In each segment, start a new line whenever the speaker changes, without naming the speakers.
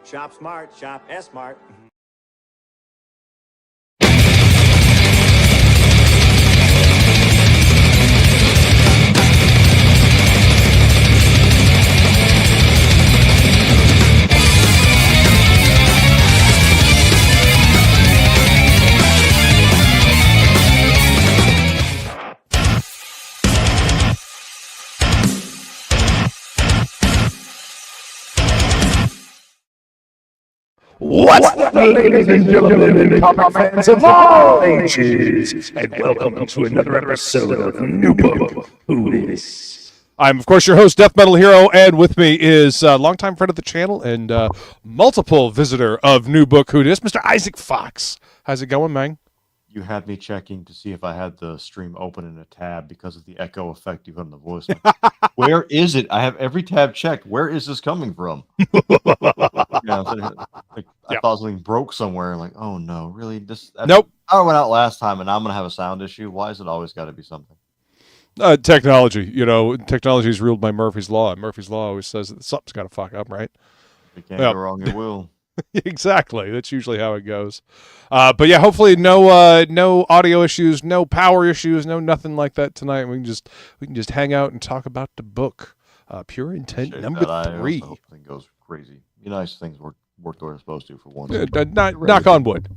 Shop smart, shop S-Mart.
What's up, ladies and gentlemen, comic fans of all ages, and welcome to another episode of New Book Who Is. I'm, of course, your host, Death Metal Hero, and with me is a longtime friend of the channel and multiple visitor of New Book Who Is, Mr. Isaac Fox. How's it going, man?
You had me checking to see if I had the stream open in a tab because of the echo effect you put on the voice. Where is it? I have every tab checked. Where is this coming from? I thought something broke somewhere. Like, oh no, really?
Nope.
I went out last time, and I'm gonna have a sound issue. Why is it always got to be something?
Technology. You know, technology is ruled by Murphy's Law. And Murphy's Law always says that something's got to fuck up, right?
If you can't go wrong, you will.
Exactly. That's usually how it goes. But yeah, hopefully no audio issues, no power issues, no nothing like that tonight. We can just hang out and talk about the book. Pure Intent number 3.
I hope thing goes crazy. Be nice things work the way they're supposed to for once.
Knock on wood.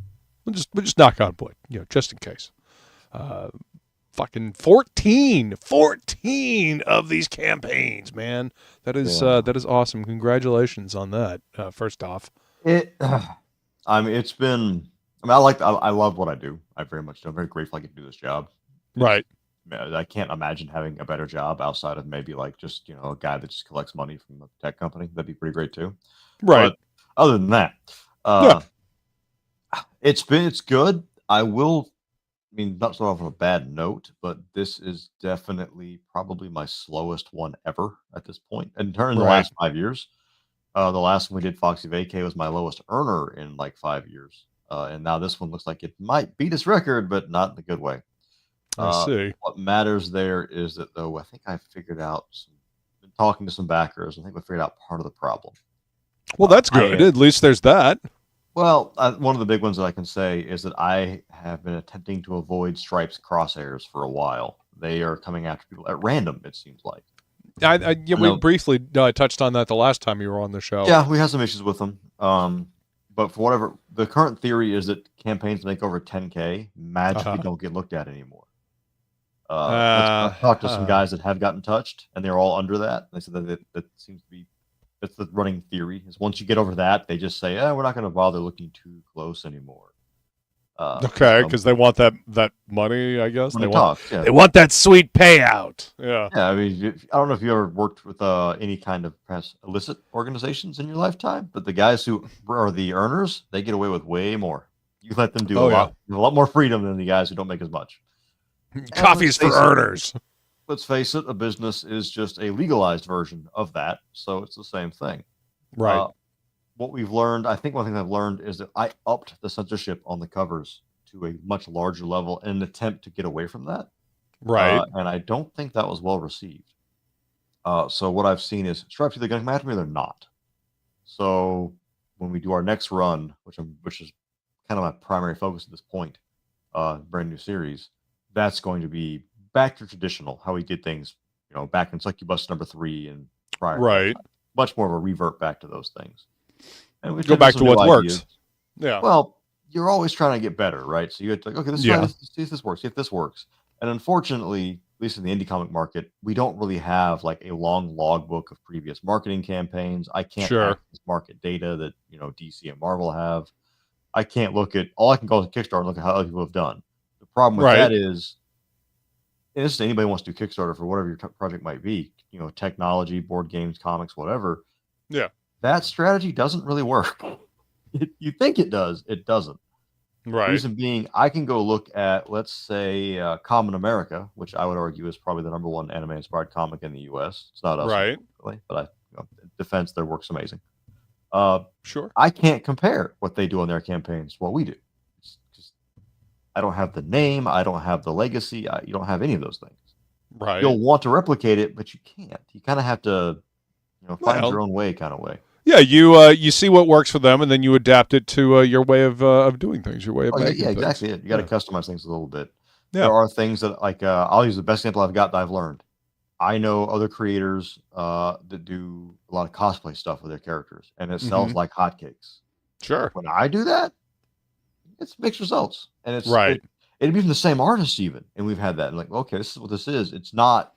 We'll just knock on wood, just in case. Fucking 14 of these campaigns, man. That is awesome. Congratulations on that. First off,
I love what I do. I very much do. I'm very grateful I get to do this job.
Right.
I can't imagine having a better job outside of maybe like just a guy that just collects money from a tech company. That'd be pretty great too.
Right.
But other than that, it's good. Not start off on a bad note, but this is definitely probably my slowest one ever at this point. And during the last 5 years, the last one we did, Foxy Vacay, was my lowest earner in like 5 years. And now this one looks like it might beat its record, but not in a good way.
I see.
What matters there is that, though, I think I figured out, been talking to some backers, I think we figured out part of the problem.
Well, that's good. At least there's that.
Well, one of the big ones that I can say is that I have been attempting to avoid Stripe's crosshairs for a while. They are coming after people at random, it seems like.
We briefly touched on that the last time you were on the show.
Yeah, we had some issues with them. But for whatever, the current theory is that campaigns make over 10K magically don't get looked at anymore. I've talked to some guys that have gotten touched, and they're all under that. They said that seems to be that's the running theory. Is once you get over that, they just say, we're not going to bother looking too close anymore.
Okay, because they want that money, I guess. They want that sweet payout. Yeah.
Yeah, I don't know if you ever worked with any kind of perhaps illicit organizations in your lifetime, but the guys who are the earners, they get away with way more. You let them do a lot more freedom than the guys who don't make as much.
Coffee's for earners.
Let's face it, a business is just a legalized version of that, so it's the same thing.
Right.
What we've learned, I think one thing I've learned is that I upped the censorship on the covers to a much larger level in an attempt to get away from that.
Right.
And I don't think that was well received. So what I've seen is Stripes either going to come after me or they're not. So when we do our next run, which is kind of my primary focus at this point, brand new series, that's going to be back to traditional, how we did things, back in Succubus number 3 and prior.
Right.
Much more of a revert back to those things. And we
go back to what works. Yeah.
Well, you're always trying to get better, right? So you have to, okay, see if this works, see if this works. And unfortunately, at least in the indie comic market, we don't really have like a long logbook of previous marketing campaigns. I can't access market data that, DC and Marvel have. I can't all I can go to Kickstarter and look at how other people have done. The problem with that is, and this is anybody who wants to do Kickstarter for whatever your project might be, technology, board games, comics, whatever.
Yeah.
That strategy doesn't really work. You think it does. It doesn't.
Right.
Reason being, I can go look at, let's say, Common America, which I would argue is probably the number one anime-inspired comic in the U.S. It's not us,
right?
But defense, their work's amazing.
Sure.
I can't compare what they do on their campaigns to what we do. I don't have the name. I don't have the legacy. You don't have any of those things.
Right.
You'll want to replicate it, but you can't. You kind of have to, find your own way kind of way.
Yeah, you see what works for them, and then you adapt it to your way of doing things, your way of making things.
Exactly. You got to customize things a little bit.
Yeah.
There are things that like I'll use the best example I've got that I've learned. I know other creators that do a lot of cosplay stuff with their characters, and it sells like hotcakes.
Sure.
When I do that, it's mixed results, and
Right.
it'd be from the same artist even, and we've had that. And like, okay, this is what this is. It's not.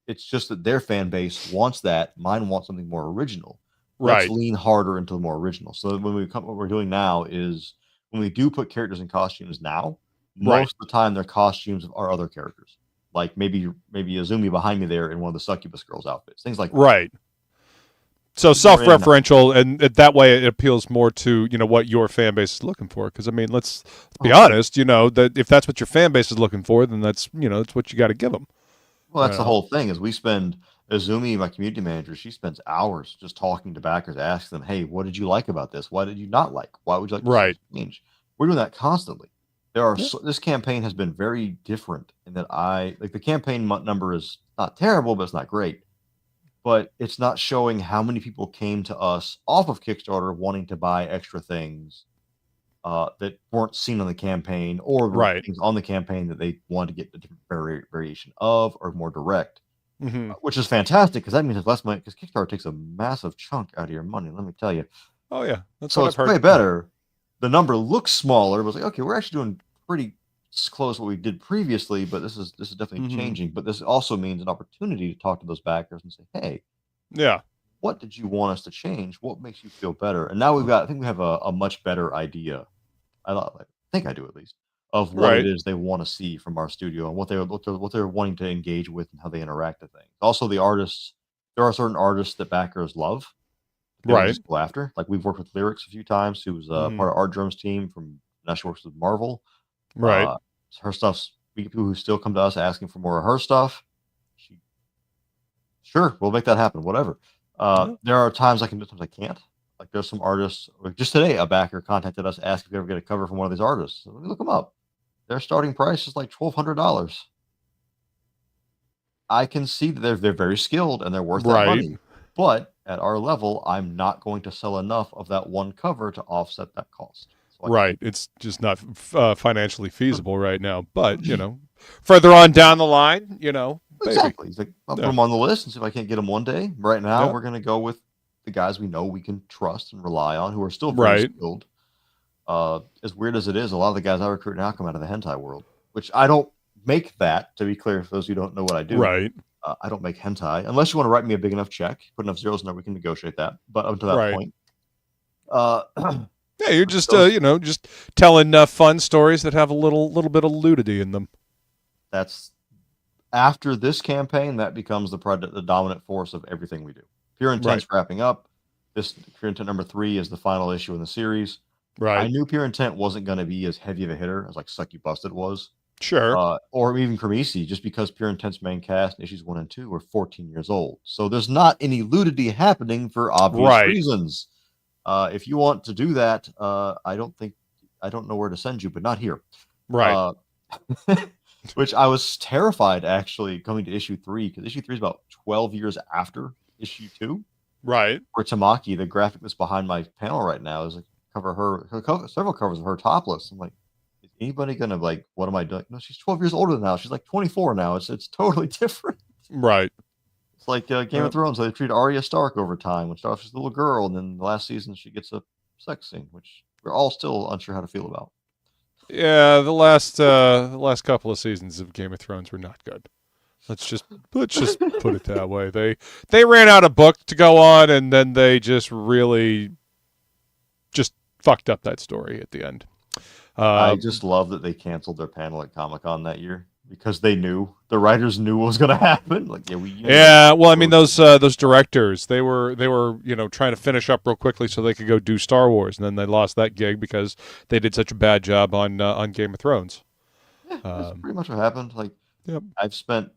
It's just that their fan base wants that. Mine wants something more original. Let's
Right.
lean harder into the more original. So what we're doing now is when we do put characters in costumes now, most of the time their costumes are other characters. Like maybe Izumi behind me there in one of the succubus girls' outfits, things like that.
Right. So self-referential, and that way it appeals more to what your fan base is looking for. Because I mean, let's be honest. That if that's what your fan base is looking for, then that's it's what you got to give them.
Well, that's the whole thing. Is we spend Izumi, my community manager, she spends hours just talking to backers, asking them, "Hey, what did you like about this? Why did you not like? Why would you like to see this change?" We're doing that constantly. This campaign has been very different in that the campaign number is not terrible, but it's not great. But it's not showing how many people came to us off of Kickstarter wanting to buy extra things that weren't seen on the campaign, or things on the campaign that they wanted to get a different variation of, or more direct, which is fantastic because that means it's less money. Because Kickstarter takes a massive chunk out of your money. Let me tell you.
Oh yeah,
so it's way better. The number looks smaller, but it's like, okay, we're actually doing pretty close to what we did previously, but this is definitely changing. But this also means an opportunity to talk to those backers and say, hey, what did you want us to change? What makes you feel better? And now I think we have a much better idea. I think I do at least, of what it is they want to see from our studio and what they're wanting to engage with and how they interact with things. Also, the artists, there are certain artists that backers love. Just go after. Like we've worked with LIIIIVVVEEE a few times, who's part of Art Drum's team from now she works with Marvel. Her stuff's people who still come to us asking for more of her stuff. Sure, we'll make that happen. Whatever. There are times I can do, times I can't. Like there's some artists. Like just today, a backer contacted us, asked if we ever get a cover from one of these artists. So let me look them up. Their starting price is like $1,200. I can see that they're very skilled and they're worth that money. But at our level, I'm not going to sell enough of that one cover to offset that cost. So
It's just not financially feasible right now. But further on down the line,
exactly. He's like, I'll put them on the list and see if I can't get them one day. Right now, we're going to go with the guys we know we can trust and rely on, who are still very skilled. As weird as it is, a lot of the guys I recruit now come out of the hentai world, which I don't make that, to be clear, for those who don't know what I do. I don't make hentai. Unless you want to write me a big enough check, put enough zeros in there, we can negotiate that. But up to that point.
Yeah, you're just, just telling fun stories that have a little bit of nudity in them.
That's, after this campaign, that becomes the dominant force of everything we do. Pure Intent's wrapping up. This Pure Intent number 3 is the final issue in the series. I knew Pure Intent wasn't going to be as heavy of a hitter as like Suck You Busted was.
Sure.
Or even Cremisi, just because Pure Intent's main cast in issues 1 and 2 were 14 years old. So there's not any nudity happening for obvious reasons. If you want to do that, I don't know where to send you, but not here. Which I was terrified actually coming to issue 3, because issue 3 is about 12 years after issue 2.
Where
Tamaki, the graphic that's behind my panel right now, is like several covers of her topless. I'm like, is anybody gonna what am I doing? No, she's 12 years older than now. She's like 24 now. It's totally different. It's like Game of Thrones. They treat Arya Stark over time, when she's a little girl, and then the last season she gets a sex scene, which we're all still unsure how to feel about.
Yeah, the last couple of seasons of Game of Thrones were not good. Let's just put it that way. They ran out of book to go on, and then they just really just fucked up that story at the end.
I just love that they canceled their panel at Comic-Con that year, because the writers knew what was going to happen.
Well, I mean, those directors, they were trying to finish up real quickly so they could go do Star Wars, and then they lost that gig because they did such a bad job on Game of Thrones.
Yeah, that's pretty much what happened. I've spent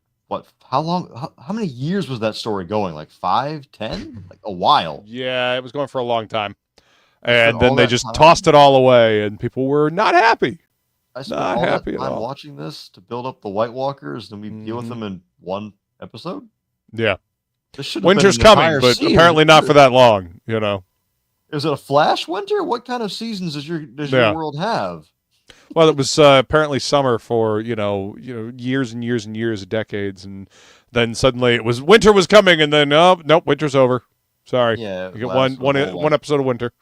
how many years was that story going? Like 5, 10? Like a while.
Yeah, it was going for a long time. And then they just tossed it all away, and people were not happy.
I spent all that time watching this to build up the White Walkers, and we deal with them in one episode.
Yeah.
This should have been
Winter's
an
coming,
entire
but
season.
apparently not for that long. You know.
Is it a flash winter? What kind of seasons does your world have?
Well, it was apparently summer for years and years and years, decades, and then suddenly winter was coming, and then nope, winter's over. Sorry,
Yeah,
you get one episode of winter.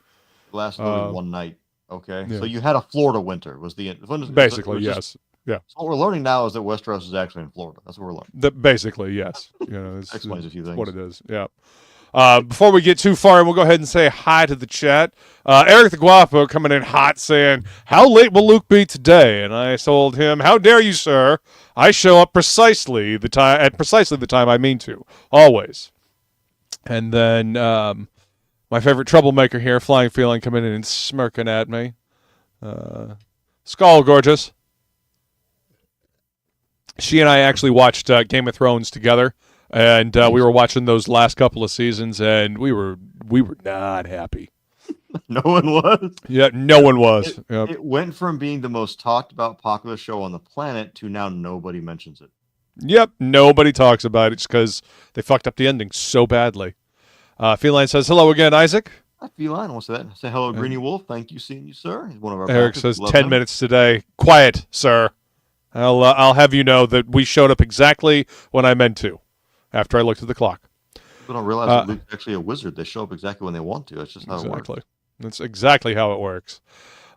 Lasted only one night. Okay,
yeah.
so you had a Florida winter. Was the
basically yes. Yeah.
So what we're learning now is that Westeros is actually in Florida. That's what we're learning.
Basically, yes.
Explains a few things.
What it is. Yeah. Before we get too far, we'll go ahead and say hi to the chat. Eric the Guapo coming in hot saying, "How late will Luke be today?" And I told him, "How dare you, sir? I show up precisely the time I mean to, always." And then my favorite troublemaker here, Flying Feeling, coming in and smirking at me. Skull Gorgeous. She and I actually watched Game of Thrones together, and we were watching those last couple of seasons, and we were not happy.
No one was.
Yeah, no one was.
It went from being the most talked about popular show on the planet to now nobody mentions it.
Yep, nobody talks about it just because they fucked up the ending so badly. Feline says, "Hello again, Isaac."
Hi, Feline. What's that? Say hello, Greeny Wolf. Thank you, seeing you, sir. He's one of our
Eric
backers.
says, 10 minutes today. Quiet, sir. I'll have you know that we showed up exactly when I meant to, after I looked at the clock.
People don't realize that Luke's actually a wizard. They show up exactly when they want to. That's just how it works.
That's exactly how it works.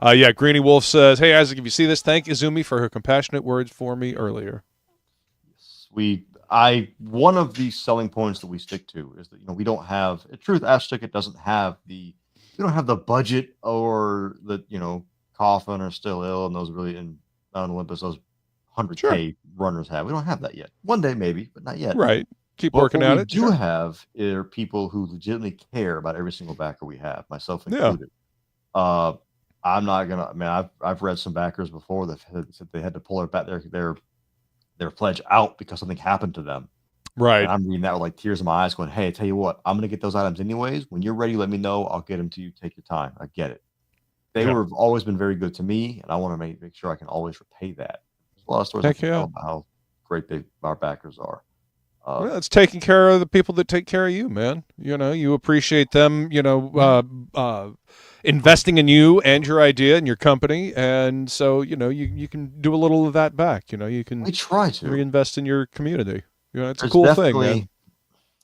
Yeah, Greeny Wolf says, "Hey, Isaac, if you see this, thank Izumi for her compassionate words for me earlier."
One of the selling points that we stick to is that we don't have Truth Ash Ticket doesn't have we don't have the budget or the Coffin or Still Ill and those really in Mount Olympus those 100K runners have. We don't have that yet. One day maybe, but not yet.
Right. Keep working at it.
What we do have are people who legitimately care about every single backer we have, myself included. Yeah. I'm not gonna. I mean, I've read some backers before that said they had to pull their pledge out because something happened to them.
Right.
And I'm reading that with like tears in my eyes, going, "Hey, I tell you what, I'm gonna get those items anyways. When you're ready, let me know. I'll get them to you. Take your time. I get it." They have always been very good to me, and I want to make sure I can always repay that. There's a lot of stories I can tell about how great our backers are.
Well, it's taking care of the people that take care of you, man. You appreciate them, investing in you and your idea and your company. And so, you can do a little of that back. You can
try to
reinvest in your community. It's a cool thing, man.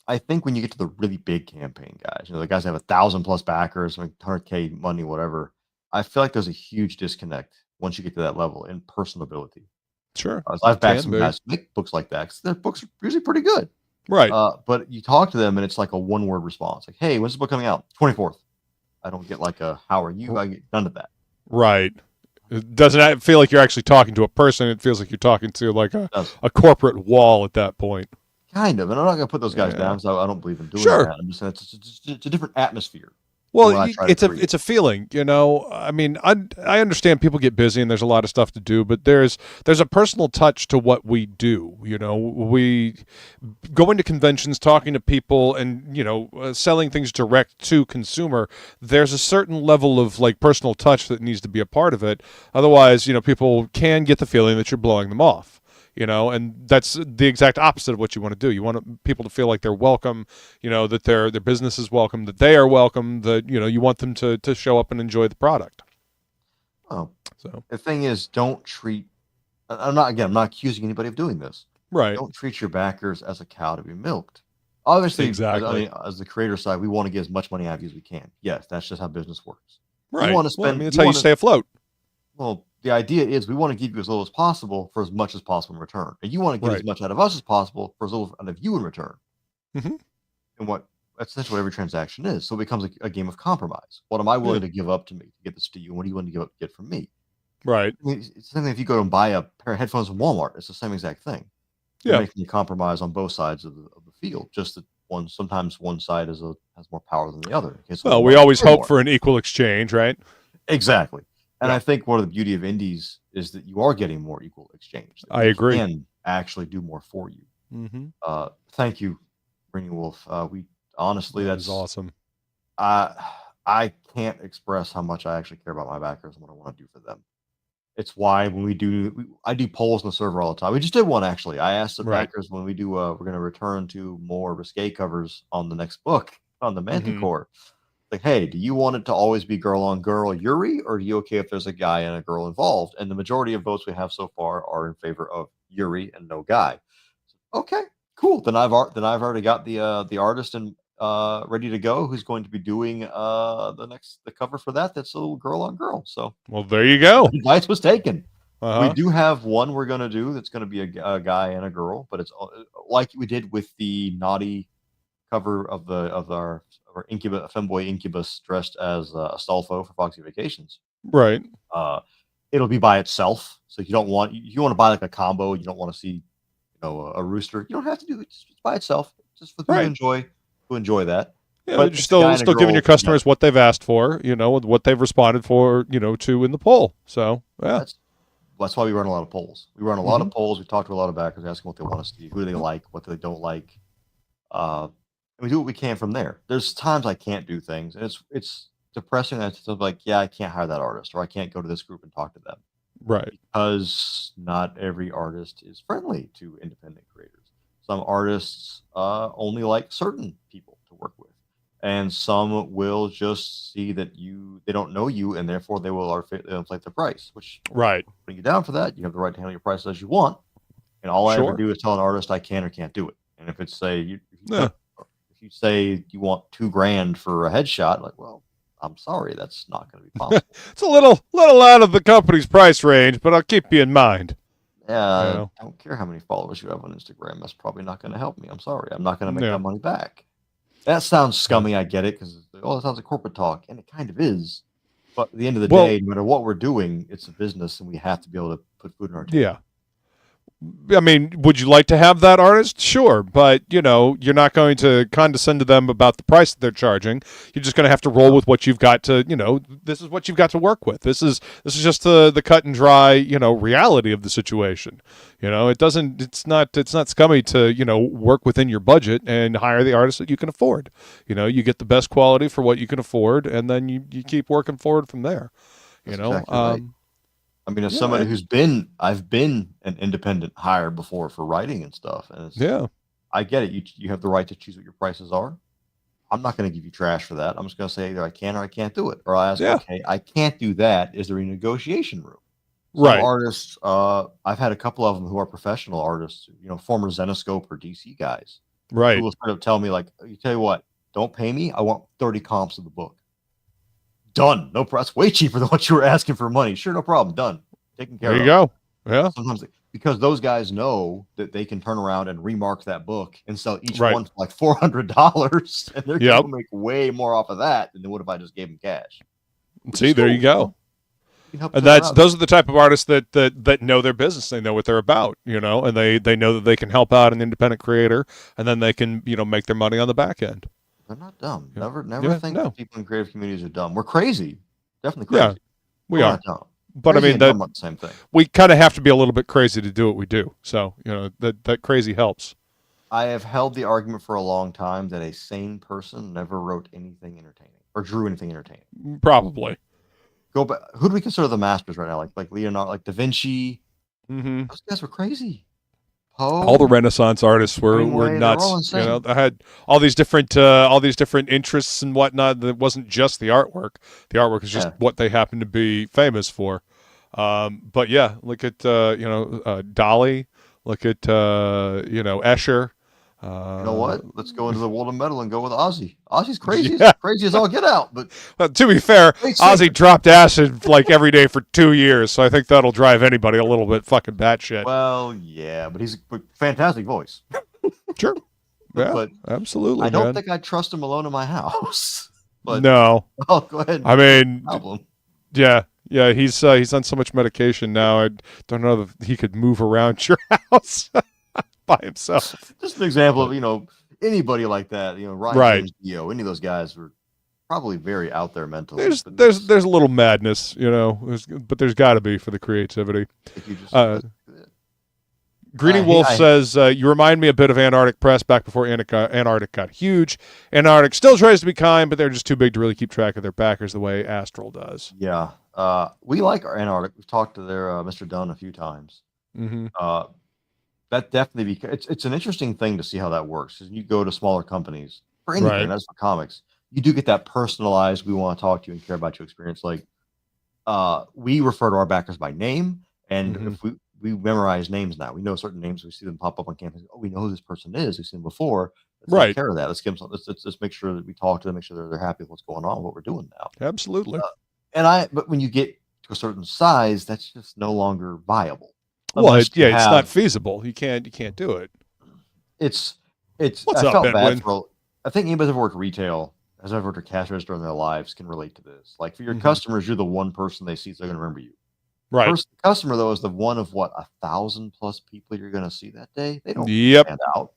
I think when you get to the really big campaign guys, the guys that have 1,000+ backers, like 100K money, whatever, I feel like there's a huge disconnect once you get to that level in personability.
Sure.
I've backed some guys who make books like that. Their books are usually pretty good.
Right.
But you talk to them and it's like a one-word response. Like, "Hey, when's the book coming out?" 24th. I don't get like a "How are you?" I get none of that.
Right. It doesn't feel like you're actually talking to a person. It feels like you're talking to like a corporate wall at that point.
Kind of. And I'm not going to put those guys down because I don't believe in doing that. I'm just saying it's a different atmosphere.
Well, it's a feeling, I mean, I understand people get busy and there's a lot of stuff to do, but there's a personal touch to what we do. We going to conventions, talking to people, and selling things direct to consumer. There's a certain level of like personal touch that needs to be a part of it. Otherwise, people can get the feeling that you're blowing them off. And that's the exact opposite of what you want to do. You want people to feel like they're welcome, that their business is welcome, that they are welcome, that, you want them to show up and enjoy the product.
Oh, so the thing is, don't treat, I'm not accusing anybody of doing this.
Right.
Don't treat your backers as a cow to be milked. Obviously,
exactly.
As the creator side, we want to get as much money out of you as we can. Yes, that's just how business works.
Right.
You want to spend,
that's how you stay afloat.
Well, the idea is we want to give you as little as possible for as much as possible in return. And you want to get as much out of us as possible for as little out of you in return.
Mm-hmm.
And that's essentially what every transaction is. So it becomes a game of compromise. What am I willing to give up to me to get this to you? And what do you want to give up to get from me?
Right.
I mean, it's the same thing if you go and buy a pair of headphones from Walmart. It's the same exact thing. You're making a compromise on both sides of the field. Just that sometimes one side has more power than the other.
Well, we always hope for an equal exchange, right?
Exactly. And I think one of the beauty of indies is that you are getting more equal exchange.
I agree.
Can actually do more for you.
Mm-hmm.
Thank you, Ring Wolf. We honestly, that's
awesome.
I can't express how much I actually care about my backers and what I want to do for them. It's why when I do polls on the server all the time. We just did one actually. I asked the
Right.
backers when we do. We're going to return to more risque covers on the next book on the Manticore. Like, hey, do you want it to always be girl on girl Yuri, or are you okay if there's a guy and a girl involved? And the majority of votes we have so far are in favor of Yuri and no guy. Okay, cool. Then I've already got the artist and ready to go, who's going to be doing the cover for that. That's a little girl on girl. So
well, there you go.
Advice was taken.
Uh-huh.
We do have one we're going to do that's going to be a guy and a girl, but it's like we did with the naughty cover of our Incubus, femboy Incubus dressed as Astolfo for Foxy Vacations.
Right.
It'll be by itself. So you want to buy like a combo. You don't want to see a rooster. You don't have to do it. It's by itself. Just for people to enjoy that.
Yeah,
but
you're still giving your customers what they've asked for, what they've responded for, to in the poll. So yeah,
that's why we run a lot of polls. We run a lot of polls. We talk to a lot of backers, asking what they want to see, who they like, what they don't like. And we do what we can from there. There's times I can't do things, and it's depressing. It's like, yeah, I can't hire that artist, or I can't go to this group and talk to them.
Right.
Because not every artist is friendly to independent creators. Some artists only like certain people to work with. And some will just see that they don't know you, and therefore they will inflate the price, which putting you down for that. You have the right to handle your prices as you want. And all I ever do is tell an artist I can or can't do it. And if it's if you say you want $2,000 for a headshot, like, well, I'm sorry, that's not going to be possible.
It's a little out of the company's price range, but I'll keep you in mind.
I don't care how many followers you have on Instagram. That's probably not going to help me. I'm sorry. I'm not going to make that money back. That sounds scummy. I get it, because that sounds like corporate talk, and it kind of is. But at the end of the day, no matter what we're doing, it's a business, and we have to be able to put food in our table.
Yeah. I mean, would you like to have that artist? Sure, but you're not going to condescend to them about the price that they're charging. You're just going to have to roll with what you've got to, this is what you've got to work with. This is just the cut and dry, reality of the situation. It's not scummy to, work within your budget and hire the artist that you can afford. You get the best quality for what you can afford, and then you keep working forward from there.
Exactly right. I mean, as somebody I've been an independent hire before for writing and stuff. And I get it. You have the right to choose what your prices are. I'm not going to give you trash for that. I'm just going to say either I can or I can't do it. Or I ask, okay, I can't do that. Is there a negotiation room? Some artists, I've had a couple of them who are professional artists, former Zenoscope or DC guys.
Right.
Who will straight up tell me, like, you tell you what, don't pay me. I want 30 comps of the book. Done. No problem. That's way cheaper than what you were asking for money. Sure, no problem. Done. Taken care of.
There you go. Yeah.
Sometimes because those guys know that they can turn around and remark that book and sell each one for like $400, and they're going to make way more off of that than they would if I just gave them cash.
See, there you go. And those are the type of artists that know their business. They know what they're about, and they know that they can help out an independent creator, and then they can make their money on the back end.
They're not dumb. Never think that people in creative communities are dumb. We're crazy. Definitely crazy.
Yeah, we are.
Dumb.
But
crazy,
I mean,
not the same thing.
We kind of have to be a little bit crazy to do what we do. So, that crazy helps.
I have held the argument for a long time that a sane person never wrote anything entertaining or drew anything entertaining.
Probably.
Go back. Who do we consider the masters right now? Like Leonardo, like Da Vinci.
Mm-hmm.
Those guys were crazy. Poe,
all the Renaissance artists were nuts. They had all these different interests and whatnot. That wasn't just the artwork. The artwork is just what they happened to be famous for. But yeah, look at Dolly. Look at Escher.
You know what? Let's go into the world of metal and go with Ozzy. Ozzy's crazy. Crazy as all get out. But
to be fair, Ozzy dropped acid like every day for 2 years, so I think that'll drive anybody a little bit fucking batshit.
Well, yeah, but he's a fantastic voice.
Sure. Yeah, but absolutely.
I don't think I'd trust him alone in my house. But
no.
Oh, go ahead.
I mean, yeah, he's on so much medication now. I don't know if he could move around your house by himself.
Just an example of anybody like that. Ryan Dio, any of those guys were probably very out there mentally.
There's a little madness, but there's got to be for the creativity. Greedy Wolf says, you remind me a bit of Antarctic Press back before Antarctic got huge. Antarctic still tries to be kind, but they're just too big to really keep track of their backers the way Astral does.
Yeah. We like our Antarctic. We've talked to their Mr. Dunn a few times.
Mm-hmm.
That definitely it's an interesting thing to see how that works. Because you go to smaller companies for anything,
Right.
that's for comics. You do get that personalized. We want to talk to you and care about your experience. Like, we refer to our backers by name, and
Mhm.
if we memorize names now, we know certain names. We see them pop up on campus. Oh, we know who this person is. We've seen them before. Let's
Right.
take care of that. Let's give them. Let's make sure that we talk to them. Make sure they're happy with what's going on, what we're doing now.
Absolutely.
But when you get to a certain size, that's just no longer viable.
Well,
Unless you
it's
have-
not feasible. You can't do it.
It's.
What's
I
up,
felt
Edwin?
bad for. I think anybody who's ever worked retail, has ever worked a cash register in their lives, can relate to this. Like, for your
Mhm.
customers, you're the one person they see, so they're going to remember you.
Right.
First customer, though, is the one of 1,000+ people you're going to see that day. They don't
Yep.
stand out.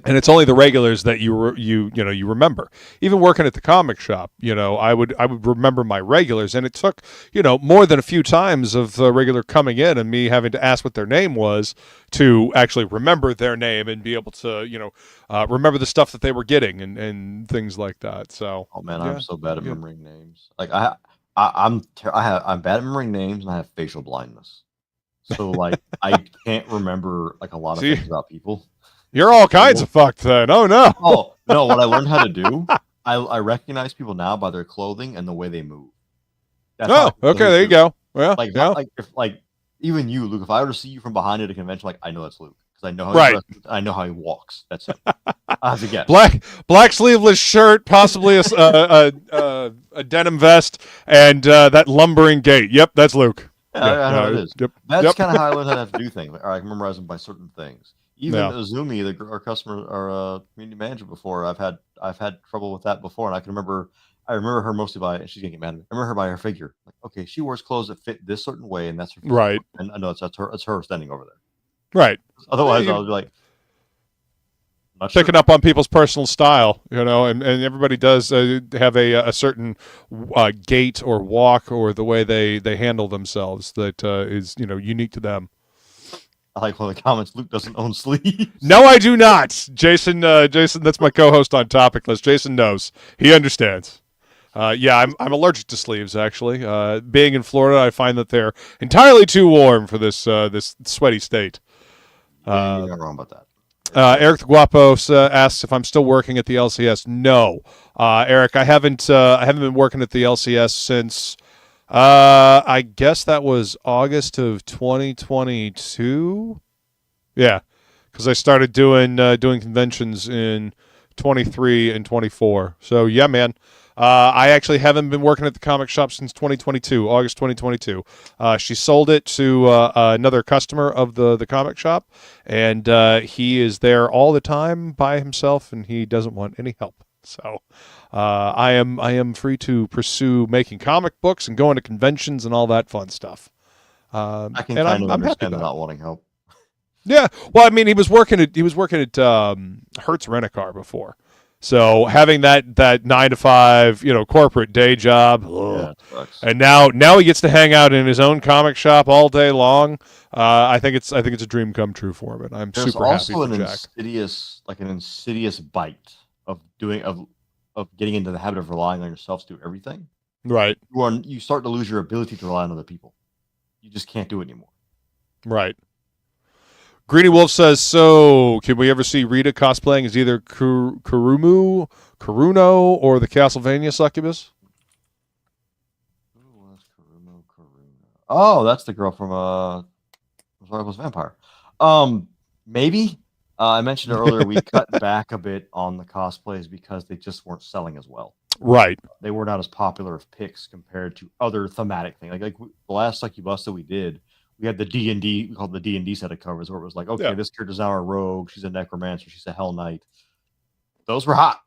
And it's only the regulars that you remember. Even working at the comic shop, I would remember my regulars, and it took more than a few times of the regular coming in and me having to ask what their name was to actually remember their name and be able to remember the stuff that they were getting and things like that. So,
oh man,
yeah,
I'm so bad at
yeah.
remembering names. Like I'm bad at remembering names, and I have facial blindness. So like I can't remember like a lot of things about people.
You're all kinds of fucked then. Oh no.
Oh no! What I learned how to do, I recognize people now by their clothing and the way they move. That's how I
okay. There you go. Well,
Like,
yeah.
if even you, Luke, if I were to see you from behind at a convention, like I know that's Luke because I know how
Right.
he dresses, I know how he walks. That's him. I have to guess.
Black sleeveless shirt, possibly a denim vest, and that lumbering gait. Yep, that's Luke.
Yeah, I know it is.
Yep.
That's kind of how I learned how to do things. Like, all right, I can memorize them by certain things. Even
Yeah.
Izumi, our customer, our community manager before, I've had trouble with that before, and I remember her mostly by, and she's gonna get mad at me. I remember her by her figure. Like, okay, she wears clothes that fit this certain way, and that's her figure.
Right.
And I know that's her. It's her standing over there.
Right.
Otherwise,
Yeah,
I would be like, not
picking
sure.
up on people's personal style, and everybody does have a certain gait or walk or the way they handle themselves that is unique to them.
I like one of the comments. Luke doesn't own sleeves.
No, I do not. Jason, that's my co-host on Topic List. Jason knows. He understands. Yeah, I'm allergic to sleeves. Actually, being in Florida, I find that they're entirely too warm for this sweaty state.
Yeah, you're not wrong about that.
Eric the Guapo asks if I'm still working at the LCS. No, Eric, I haven't been working at the LCS since I guess that was August of 2022. Yeah, because I started doing conventions in 23 and 24. So yeah, man. I actually haven't been working at the comic shop since 2022, August 2022. She sold it to another customer of the comic shop, and he is there all the time by himself, and he doesn't want any help. So I am free to pursue making comic books and going to conventions and all that fun stuff.
I can
and
kind of
I'm happy
understand
about
not wanting help.
Yeah, well, I mean, he was working at Hertz Rent-A-Car before. So having that 9 to 5, corporate day job,
Yeah, it sucks.
and now he gets to hang out in his own comic shop all day long. I think it's a dream come true for him, and I'm
There's
super happy
also
for
an
Jack.
insidious bite of getting into the habit of relying on yourself to do everything.
Right,
You start to lose your ability to rely on other people. You just can't do it anymore.
right. Greedy Wolf says, so can we ever see Rita cosplaying as either Karuno, or the Castlevania succubus?
Who was Karuma? Oh, that's the girl from Zorgo's Vampire. Maybe. I mentioned earlier we cut back a bit on the cosplays because they just weren't selling as well.
Right.
They were not as popular of picks compared to other thematic things. Like the last Succubusta we did, we had the D&D, we called the D&D set of covers where it was like, okay, this character's now a rogue, she's a necromancer, she's a hell knight. Those were hot.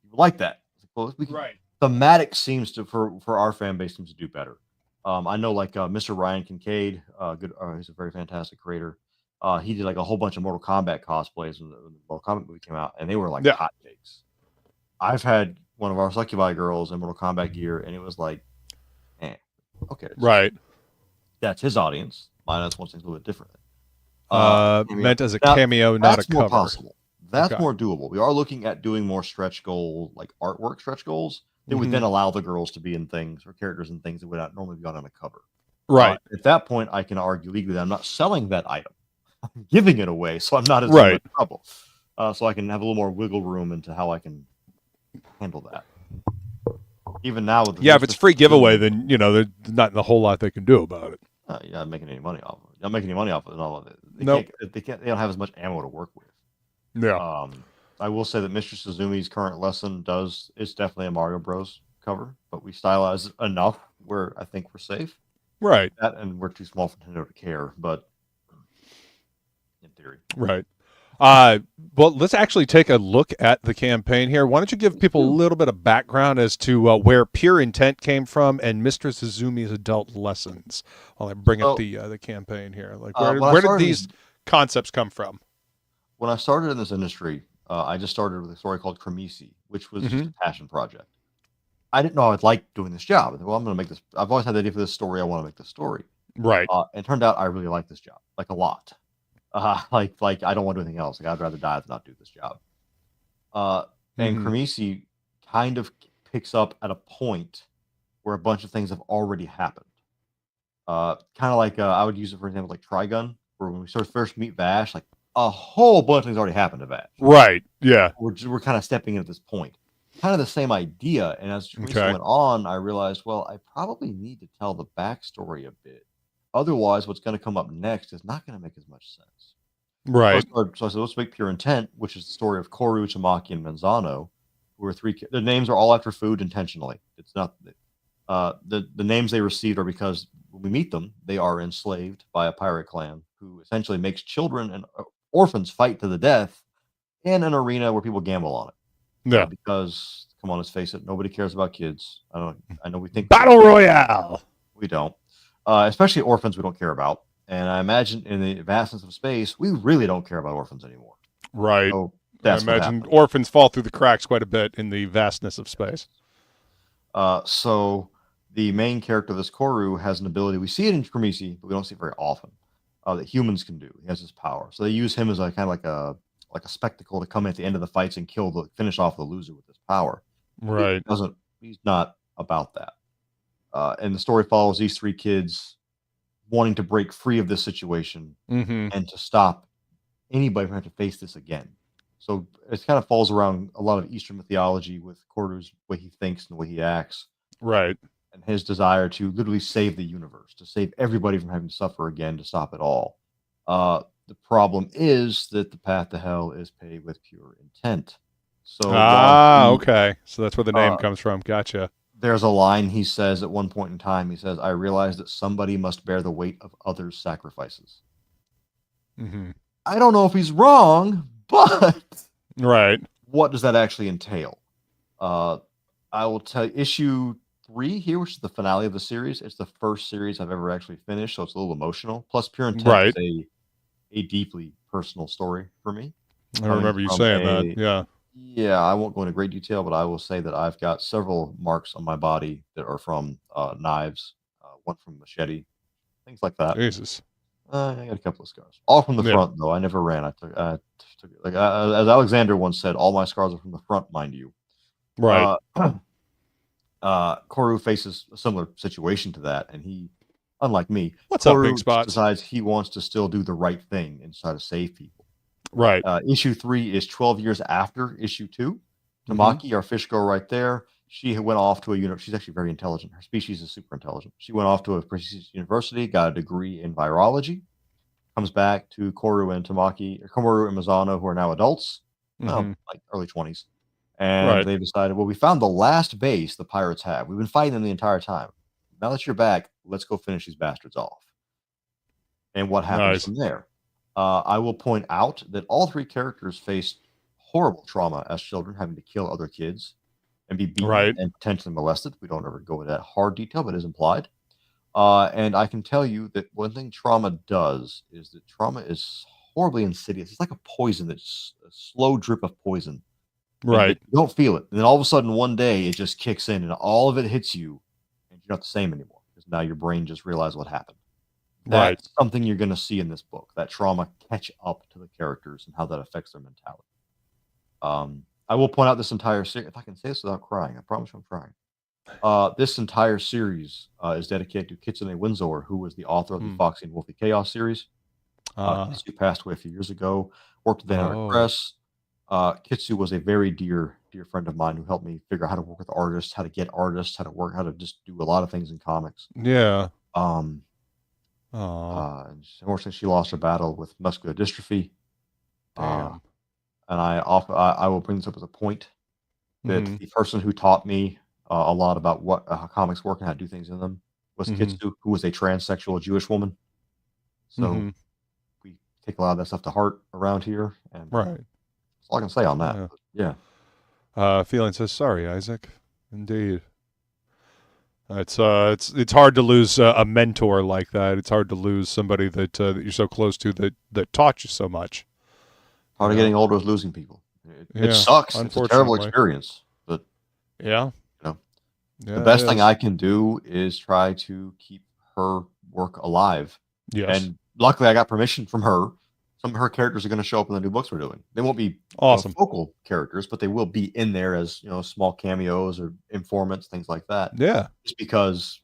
People like that. Well,
Right.
Thematic seems to, for our fan base, seems to do better. I know like Mr. Ryan Kincaid, he's a very fantastic creator. He did like a whole bunch of Mortal Kombat cosplays when the Mortal Kombat movie came out, and they were like hot takes. I've had one of our Succubi girls in Mortal Kombat gear, and it was like, okay.
Right.
That's his audience. Mine, that's one thing a little bit different.
Meant as a cameo, not a cover.
More possible. That's more doable. We are looking at doing more stretch goal, like artwork stretch goals. They would then allow the girls to be in things or characters in things that would not normally be on a cover.
Right.
At that point, I can argue legally that I'm not selling that item. I'm giving it away, so I'm not as
Right.
much trouble. So I can have a little more wiggle room into how I can handle that. Even now, with
if it's free giveaway, then there's not a whole lot they can do about it.
You're not making any money off of it. You're not making any money off of it and all of it. They don't have as much ammo to work with.
Yeah.
I will say that Mistress Izumi's current lesson is definitely a Mario Bros cover, but we stylize it enough where I think we're safe.
Right.
And we're too small for Nintendo to care, but in theory.
Right. Well, let's actually take a look at the campaign here. Why don't you give people a little bit of background as to where Pure Intent came from and Mistress Izumi's adult lessons while I bring up the campaign here. Like, where did these concepts come from?
When I started in this industry, I just started with a story called Cremisi, which was just a passion project. I didn't know I would like doing this job. I thought, well, I'm going to make this. I've always had the idea for this story. I want to make this story.
Right.
And it turned out I really like this job, like a lot. Like I don't want to do anything else. Like I'd rather die than not do this job. And Cremisi kind of picks up at a point where a bunch of things have already happened. Kind of like I would use it for example, like Trigun, where when we first meet Vash, like a whole bunch of things already happened to Vash.
Right. Yeah.
We're kind of stepping in at this point. Kind of the same idea. And as Cremisi went on, I realized, well, I probably need to tell the backstory a bit. Otherwise, what's going to come up next is not going to make as much sense.
Right.
So I said, let's make Pure Intent, which is the story of Koru, Tamaki, and Manzano, who are their names are all after food intentionally. It's not the names they received are because when we meet them, they are enslaved by a pirate clan who essentially makes children and orphans fight to the death in an arena where people gamble on it.
Yeah.
Because come on, let's face it, nobody cares about kids. I know we think
Battle Royale.
We don't. Especially orphans we don't care about. And I imagine in the vastness of space, we really don't care about orphans anymore.
Right.
So that's
I imagine orphans fall through the cracks quite a bit in the vastness of space.
So the main character of this Koru has an ability. We see it in Cremisi, but we don't see it very often. That humans can do. He has this power. So they use him as a kind of like a spectacle to come in at the end of the fights and finish off the loser with this power.
Right.
He's not about that. And the story follows these three kids wanting to break free of this situation and to stop anybody from having to face this again. So it kind of falls around a lot of Eastern mythology with Koru's way he thinks and the way he acts.
Right.
And his desire to literally save the universe, to save everybody from having to suffer again, to stop it all. The problem is that the path to hell is paved with pure intent. So
okay. So that's where the name comes from. Gotcha.
There's a line he says at one point in time. He says, I realize that somebody must bear the weight of others' sacrifices. I don't know if he's wrong, but
right.
What does that actually entail? I will tell you, issue 3 here, which is the finale of the series. It's the first series I've ever actually finished, so it's a little emotional. Plus, Pure Intent is a deeply personal story for me.
I remember you saying that. Yeah.
Yeah, I won't go into great detail, but I will say that I've got several marks on my body that are from knives, one from machete, things like that.
Jesus.
I got a couple of scars, all from the front though. I never ran. I took like as Alexander once said, all my scars are from the front, mind you.
Right.
Koru faces a similar situation to that, and he, unlike me,
Koru
decides he wants to still do the right thing and try to save people.
Right.
Issue 3 is 12 years after issue 2. Tamaki, our fish girl right there, she went off to a university. She's actually very intelligent. Her species is super intelligent. She went off to a prestigious university, got a degree in virology, comes back to Koru and Tamaki, or Koru and Mazano, who are now adults, like early 20s. And they decided, well, we found the last base the pirates have. We've been fighting them the entire time. Now that you're back, let's go finish these bastards off. And what happens from there? I will point out that all 3 characters faced horrible trauma as children, having to kill other kids and be beaten and potentially molested. We don't ever go into that hard detail, but it is implied. And I can tell you that one thing trauma does is that trauma is horribly insidious. It's like a poison, that's a slow drip of poison.
Right.
You don't feel it. And then all of a sudden, one day, it just kicks in and all of it hits you, and you're not the same anymore because now your brain just realized what happened. That's something you're going to see in this book, that trauma catch up to the characters and how that affects their mentality. I will point out this entire series. If I can say this without crying, I promise I'm crying. This entire series is dedicated to Kitsune Winsor, who was the author of the Foxy and Wolfie Chaos series. Kitsu passed away a few years ago. Worked at the Dynamic Press. Kitsu was a very dear friend of mine who helped me figure out how to work with artists, how to get artists, how to just do a lot of things in comics.
Yeah.
Unfortunately, she lost her battle with muscular dystrophy.
Damn.
And I will bring this up as a point that the person who taught me a lot about how comics work and how to do things in them was Kitsu, who was a transsexual Jewish woman. So we take a lot of that stuff to heart around here, and
right.
That's all I can say on that. Yeah.
Feeling says sorry, Isaac. Indeed. It's hard to lose a mentor like that. It's hard to lose somebody that you're so close to that taught you so much.
Part of getting older is losing people. It sucks. It's a terrible experience. But
yeah,
the best thing I can do is try to keep her work alive.
Yes.
And luckily, I got permission from her. Some of her characters are going to show up in the new books we're doing. They won't be
awesome
focal characters, but they will be in there as small cameos or informants, things like that.
Yeah.
Just because,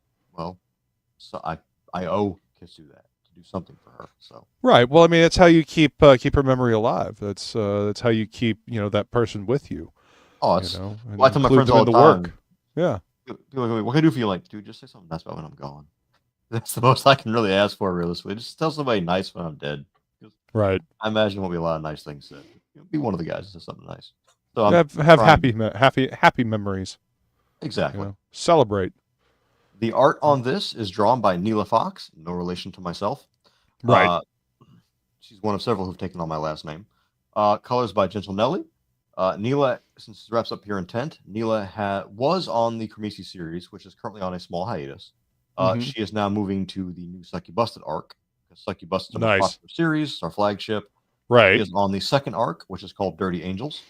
so I owe Kitsu that. Do something for her. So
right. Well, I mean, that's how you keep her memory alive. That's how you keep that person with you.
Oh, it's well, I tell my friends all the time. Work.
Yeah.
People go, what can I do for you? Like, dude, just say something nice about when I'm gone. That's the most I can really ask for, realistically. Just tell somebody nice when I'm dead.
Right.
I imagine there'll be a lot of nice things said. Be one of the guys that says something nice. So
have happy memories.
Exactly.
Celebrate.
The art on this is drawn by Neela Fox, no relation to myself.
Right.
She's one of several who've taken on my last name. Colors by Gentle Nelly. Neela, since this wraps up Pure Intent, Neela was on the Cremisi series, which is currently on a small hiatus. She is now moving to the new Psyche Busted arc. Psyche Busted is a popular series, our flagship.
Right.
She is on the second arc, which is called Dirty Angels.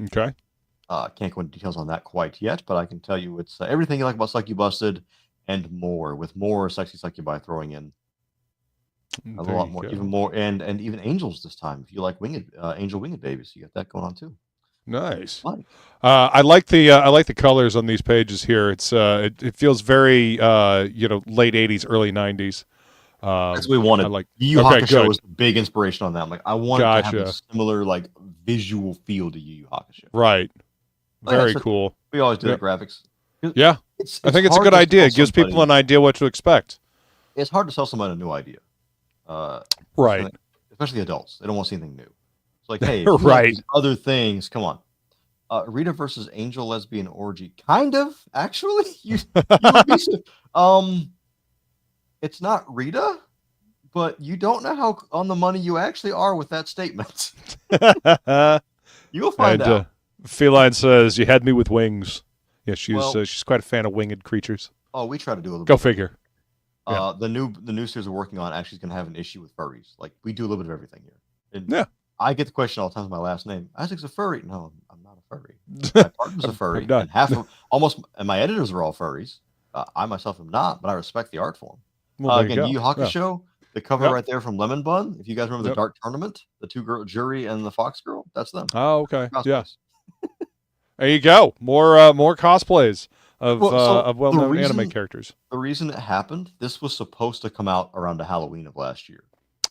Okay.
Can't go into details on that quite yet, but I can tell you it's everything you like about Psyche Busted and more, with more sexy succubi throwing in a lot more, even more, and even angels this time. If you like angel winged babies, you got that going on too.
Nice. I like the colors on these pages here. It's it feels very late '80s, early '90s.
That's what we wanted. Yu Yu Hakusho was the big inspiration on that. I'm like, I want to have a similar visual feel to Yu Yu Hakusho.
Right. Very cool.
We always do that graphics.
Yeah. I think it's a good idea. It gives people an idea what to expect.
It's hard to sell somebody a new idea.
Right.
Especially adults. They don't want to see anything new. It's like, hey,
right.
Other things. Come on. Rita versus Angel lesbian orgy. Kind of, actually. It's not Rita, but you don't know how on the money you actually are with that statement. You'll find out.
Feline says, you had me with wings. Yeah, she's quite a fan of winged creatures.
Oh, we try to do a little
Go figure.
The new series we're working on actually is going to have an issue with furries. Like, we do a little bit of everything here. And
yeah.
I get the question all the time with my last name. Isaac's a furry. No, I'm not a furry. My partner's a furry. And my editors are all furries. I myself am not, but I respect the art form.
Well,
Yu Yu Hakusho, the cover right there from Lemon Bun. If you guys remember the Dark Tournament, the two-girl jury and the Fox girl, that's them.
Oh, okay. Cosplays. Yeah. There you go. More cosplays of well-known anime characters.
The reason it happened, this was supposed to come out around the Halloween of last year.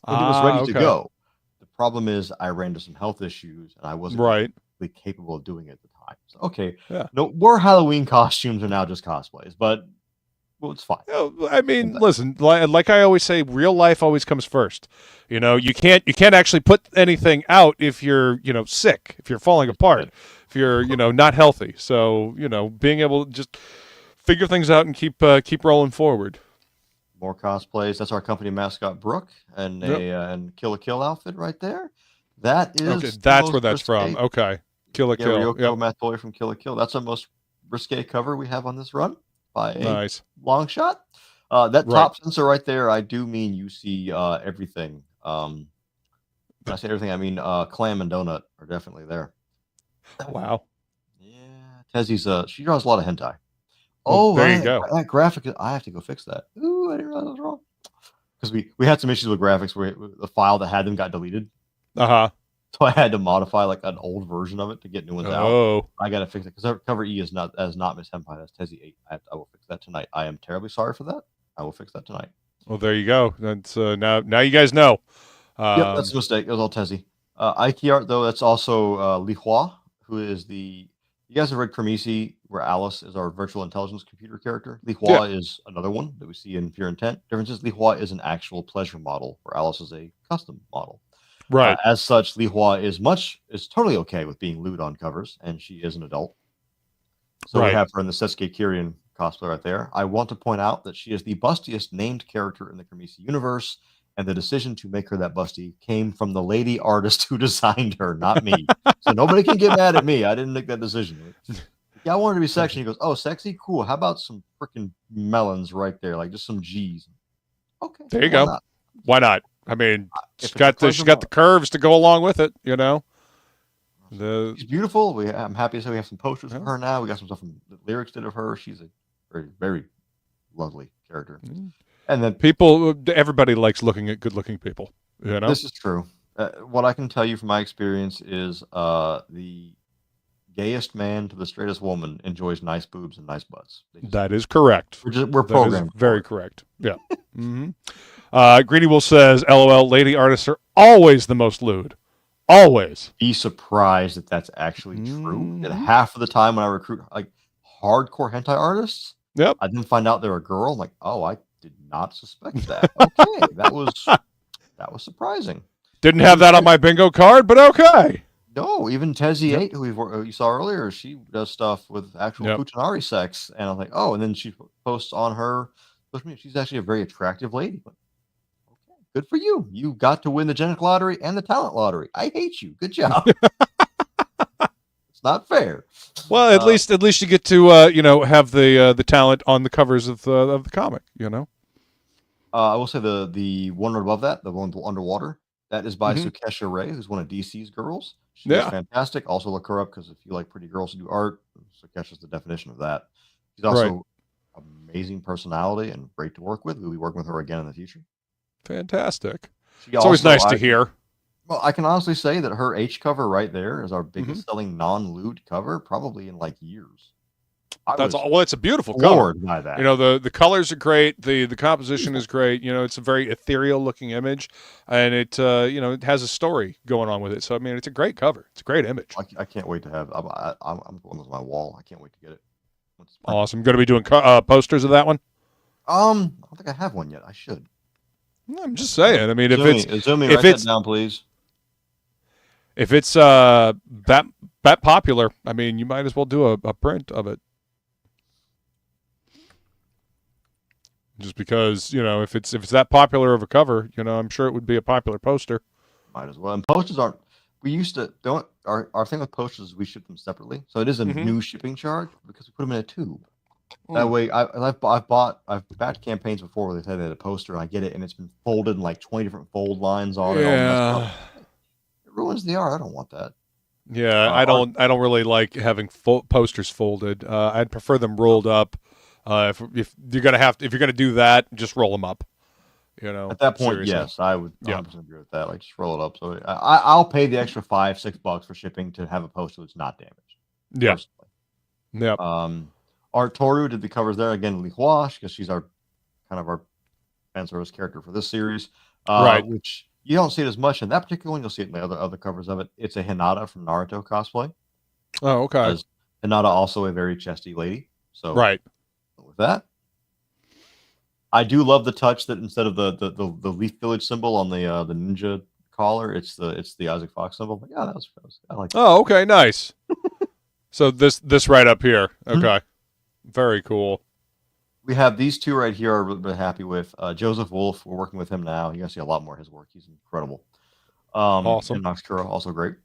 And it was ready to go. The problem is I ran into some health issues and I wasn't really capable of doing it at the time. So, no more Halloween costumes are now just cosplays, but it's fine.
I mean, listen, like I always say, real life always comes first. You can't actually put anything out if you're, sick, if you're falling apart, if you're, not healthy. So, being able to just figure things out and keep rolling forward.
More cosplays. That's our company mascot, Brooke, and and Kill la Kill outfit right there. That is
okay. That's where that's from. Okay, Kill la Kill.
Ryoko Math Boy from Kill la Kill. That's our most risque cover we have on this run by a long shot. That top sensor right there. I do mean you see everything. When I say everything, I mean Clam and Donut are definitely there.
Wow.
Yeah, Tezzy's she draws a lot of hentai.
There you go.
That graphic, I have to go fix that. Ooh, I didn't realize I was wrong. Because we had some issues with graphics where the file that had them got deleted.
Uh-huh.
So I had to modify like an old version of it to get new ones out.
Oh,
I gotta fix it because cover E is not Miss Senpai. That's Tezzy 8. I will fix that tonight. I am terribly sorry for that. I will fix that tonight.
well, there you go. That's now you guys know.
Yep, that's a mistake. It was all Tezzy. Ike art though, that's also LIIIVVVEEE, who is the. You guys have read Cremisi, where Alice is our virtual intelligence computer character. LIIIVVVEEE is another one that we see in Pure Intent. Difference is LIIIVVVEEE is an actual pleasure model, where Alice is a custom model.
Right.
As such, LIIIVVVEEE is totally okay with being lewd on covers, and she is an adult. So we have her in the Setsuke Kiryu cosplay right there. I want to point out that she is the bustiest named character in the Cremisi universe, and the decision to make her that busty came from the lady artist who designed her, not me. So nobody can get mad at me. I didn't make that decision. Yeah, I wanted to be sexy. He goes, "Oh, sexy, cool. How about some freaking melons right there, like just some G's?" Okay,
there you go.
Not?
Why not? I mean, she's got the curves to go along with it. You know,
she's beautiful. I'm happy to say we have some posters of her now. We got some stuff from the lyrics did of her. She's a very, very lovely character. And then
everybody likes looking at good-looking people. You know,
this is true. What I can tell you from my experience is the gayest man to the straightest woman enjoys nice boobs and nice butts.
That is correct.
We're programmed.
Very correct. Yeah. Greedy Wolf says, "LOL, lady artists are always the most lewd. Always."
Be surprised that that's actually true. That half of the time when I recruit like hardcore hentai artists, I didn't find out they're a girl. I'm like, oh, I did not suspect that. Okay, that was surprising.
Didn't have that on my bingo card, but okay.
No, even Tezzy 8, who you saw earlier, she does stuff with actual Futanari sex, and I'm like, oh, and then she posts on her social media. She's actually a very attractive lady. But, okay, good for you. You got to win the genetic lottery and the talent lottery. I hate you. Good job. It's not fair.
Well, at least you get to have the talent on the covers of the comic. You know.
I will say the one above that, the one underwater, that is by Sukesha Ray, who's one of DC's girls. She's fantastic. Also look her up because if you like pretty girls who do art, Sukesha's the definition of that. She's also amazing personality and great to work with. We'll be working with her again in the future.
Fantastic. It's always nice to hear.
Well, I can honestly say that her H cover right there is our biggest selling non-lewd cover, probably in like years.
It's a beautiful cover.
By that.
You know, the colors are great. The composition is great. You know, it's a very ethereal looking image, and it it has a story going on with it. So I mean, it's a great cover. It's a great image.
I can't wait to have. I'm going to my wall. I can't wait to get it.
Awesome. Going to be doing posters of that one.
I don't think I have one yet. I should.
I'm just saying. I mean,
Izumi, write that down, please.
If it's that popular, I mean, you might as well do a print of it. Just because, if it's that popular of a cover, I'm sure it would be a popular poster.
Might as well. And posters aren't. We used to don't. Our thing with posters is we ship them separately, so it is a new shipping charge because we put them in a tube. That way, I've backed campaigns before where they said they had a poster, and I get it, and it's been folded in like 20 different fold lines on it.
Yeah.
It ruins the art. I don't want that.
Yeah, I don't really like having posters folded. I'd prefer them rolled up. If you're gonna do that, just roll them up.
At that point, seriously. Yes, I would 100% agree with that. Like, just roll it up. So I'll pay the extra $5-6 for shipping to have a poster that's not damaged.
Yeah. Yeah.
Toru did the covers there again. LIIIVVVEEE, because she's our fan service character for this series.
Right.
Which you don't see it as much in that particular one. You'll see it in the other covers of it. It's a Hinata from Naruto cosplay.
Oh, okay.
Hinata also a very chesty lady. So
right.
With that, I do love the touch that instead of the Leaf Village symbol on the ninja collar, it's the Isaac Fox symbol. But yeah, that was I like that.
Oh, okay, nice. So this right up here. Okay. Very cool.
We have these two right here. I'm really happy with Joseph Wolf. We're working with him now. You're gonna see a lot more of his work. He's incredible.
Awesome.
And Noxcura, also great.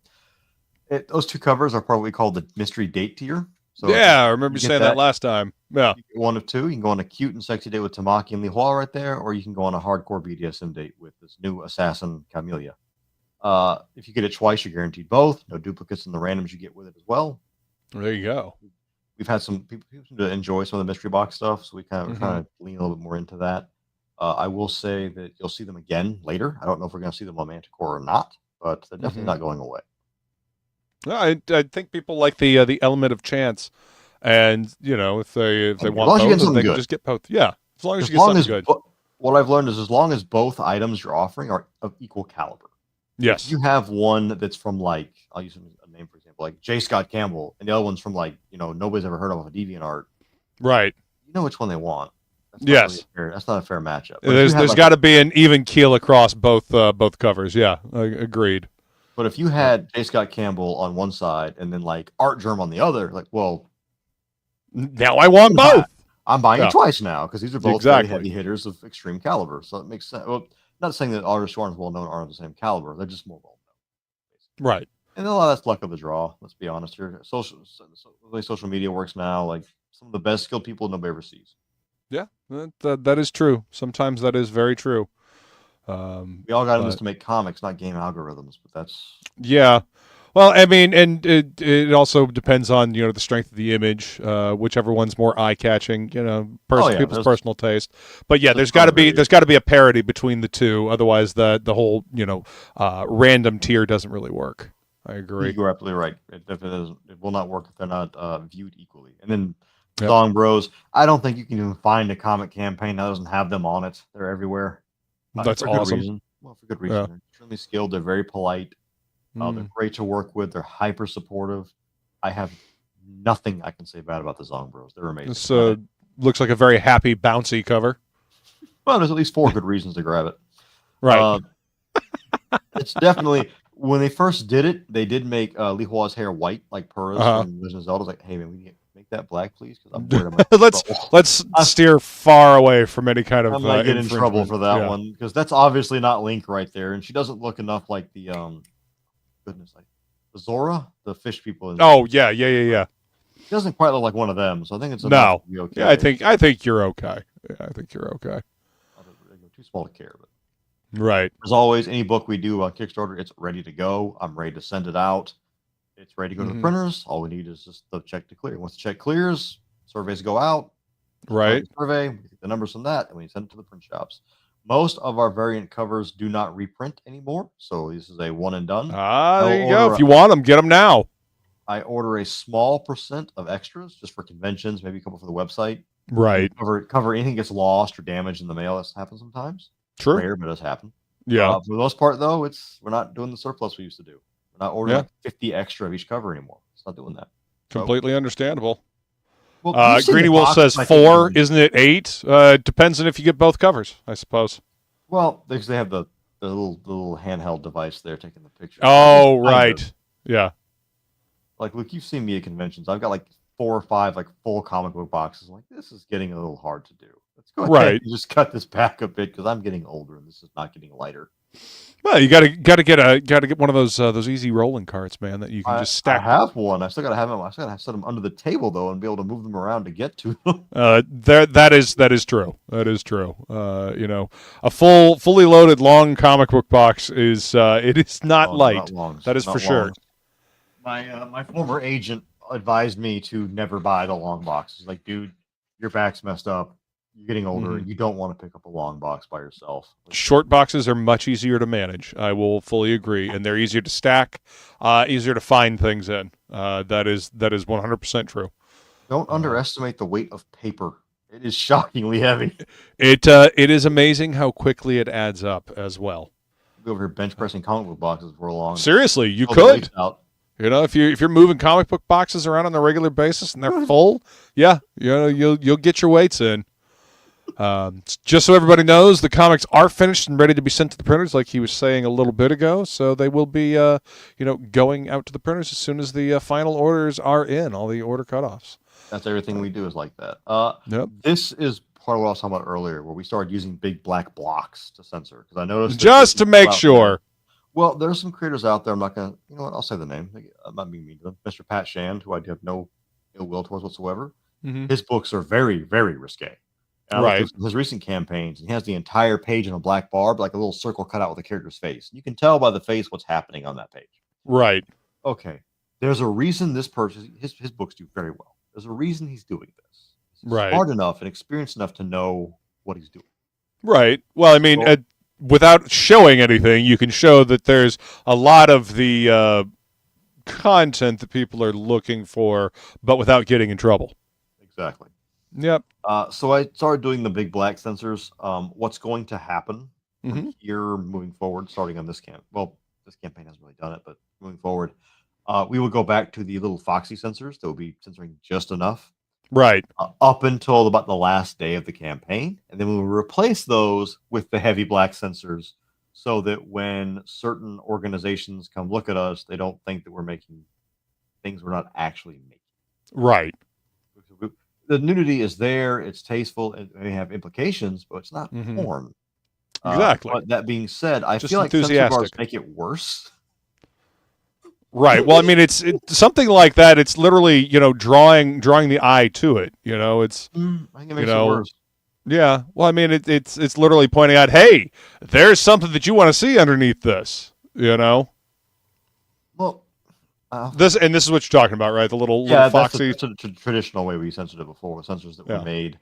Those two covers are probably called the mystery date tier. So
yeah, I remember you saying that last time. Yeah.
One of two. You can go on a cute and sexy date with Tamaki and LIIIVVVEEE right there, or you can go on a hardcore BDSM date with this new assassin, Camellia. If you get it twice, you're guaranteed both. No duplicates in the randoms you get with it as well.
There you go.
We've had some people seem to enjoy some of the mystery box stuff, so we kind of trying to lean a little bit more into that. I will say that you'll see them again later. I don't know if we're going to see them on Manticore or not. but they're definitely not going away.
I think people like the element of chance, and if they want both, they can just get both. Yeah, as long as you get something good.
What I've learned is as long as both items you're offering are of equal caliber.
Yes.
If you have one that's from like, I'll use a name for example, like J. Scott Campbell, and the other one's from like nobody's ever heard of a DeviantArt.
Right.
You know which one they want.
Yes.
That's not a fair matchup.
There's got to be an even keel across both covers. Yeah, agreed.
But if you had J. Scott Campbell on one side and then like Art Germ on the other, like, well,
now I want both.
I'm buying it twice now because these are both very heavy hitters of extreme caliber. So it makes sense. Well, not saying that artists who aren't well known aren't of the same caliber. They're just more well known.
Right.
And a lot of that's luck of the draw. Let's be honest here. The way social media works now, like some of the best skilled people nobody ever sees.
Yeah, that is true. Sometimes that is very true.
We all got in this to make comics, not game algorithms. But that's
Well, I mean, and it also depends on the strength of the image, whichever one's more eye catching. People's personal taste. But yeah, there's got to be a parity between the two. Otherwise, the whole random tier doesn't really work. I agree.
You're absolutely right. It will not work if they're not viewed equally. And then Song Bros, I don't think you can even find a comic campaign that doesn't have them on it. They're everywhere.
That's awesome.
For good reason. They're extremely skilled. They're very polite. They're great to work with. They're hyper supportive. I have nothing I can say bad about the Zong Bros. They're amazing.
This looks like a very happy, bouncy cover.
Well, there's at least 4 good reasons to grab it.
Right.
It's definitely, when they first did it, they did make Li Hua's hair white like Purr's and Legend of Zelda. I was like, hey man, we need make that black, please, because I'm worried about
let's steer far away from any kind of.
I'm gonna get in trouble for that one because that's obviously not Link right there, and she doesn't look enough like the like the Zora, the fish people.
Oh yeah.
She doesn't quite look like one of them, so I think it's
no.
To be okay.
Yeah, I think you're okay. Yeah, I think you're okay.
Too small to care, but
right.
As always, any book we do on Kickstarter, it's ready to go. I'm ready to send it out. It's ready to go to the printers. All we need is just the check to clear. Once the check clears, surveys go out.
Right.
Survey, we get the numbers from that, and we send it to the print shops. Most of our variant covers do not reprint anymore, so this is a one and done.
There you go. If you want them, get them now.
I order a small percent of extras just for conventions, maybe a couple for the website.
Right.
Cover anything gets lost or damaged in the mail. That happens sometimes.
True.
Rare, but it does happen.
Yeah.
For the most part, though, we're not doing the surplus we used to do. We're not ordering 50 extra of each cover anymore. It's not doing that.
Completely understandable.
Well,
Greeny Wolf says 4, isn't it 8? Depends on if you get both covers, I suppose.
Well, because they have the little handheld device there taking the picture.
Oh, right. Yeah.
Like, look, you've seen me at conventions. I've got like 4 or 5 like full comic book boxes. I'm like, this is getting a little hard to do. Let's go ahead and just cut this back a bit because I'm getting older and this is not getting lighter.
Well, you gotta get one of those easy rolling carts, man, that you can just stack.
I have one. I still gotta have them. I still gotta set them under the table though, and be able to move them around to get to them.
That is true. That is true. A fully loaded long comic book box is it is not light. That is for sure.
My former agent advised me to never buy the long boxes. Like, dude, your back's messed up. You're getting older. You don't want to pick up a long box by yourself.
Short boxes are much easier to manage. I will fully agree, and they're easier to stack, easier to find things in. That is 100% true.
Don't underestimate the weight of paper. It is shockingly heavy.
It is amazing how quickly it adds up as well.
We'll be over here bench pressing comic book boxes for a long.
Seriously, you could. If you're moving comic book boxes around on a regular basis and they're full, you'll get your weights in. Just so everybody knows, the comics are finished and ready to be sent to the printers, like he was saying a little bit ago. So they will be, going out to the printers as soon as the final orders are in, all the order cutoffs.
That's everything we do is like that. This is part of what I was talking about earlier, where we started using big black blocks to censor. Because I noticed
just to make sure.
Well, there's some creators out there. I'm not gonna, I'll say the name. I'm not being mean to them. Mr. Pat Shand, who I have no ill will towards whatsoever. His books are very, very risque. Right. His recent campaigns, he has the entire page in a black bar, but like a little circle cut out with the character's face. You can tell by the face what's happening on that page.
Right.
Okay. There's a reason this purchase, his books do very well. There's a reason he's doing this. He's smart enough and experienced enough to know what he's doing.
Right. Well, I mean, without showing anything, you can show that there's a lot of the content that people are looking for, but without getting in trouble.
Exactly.
Yep.
So I started doing the big black sensors. What's going to happen
Mm-hmm.
from here moving forward, starting on this this campaign hasn't really done it, but moving forward, we will go back to the little Foxy sensors that will be censoring just enough.
Right.
Up until about the last day of the campaign, and then we will replace those with the heavy black sensors, so that when certain organizations come look at us, they don't think that we're making things we're not actually making.
Right.
The nudity is there; it's tasteful, and may have implications, but it's not porn.
Exactly.
But that being said, I
Just
feel like censor bars
enthusiastic.
make it worse.
Right. Well, I mean, it's something like that. It's literally, drawing the eye to it. It's
I think it makes it worse.
Yeah. Well, I mean, it's literally pointing out, hey, there's something that you want to see underneath this.
Well,
this is what you're talking about, right? The little Foxy.
That's the traditional way we censored it before. Sensors that were made.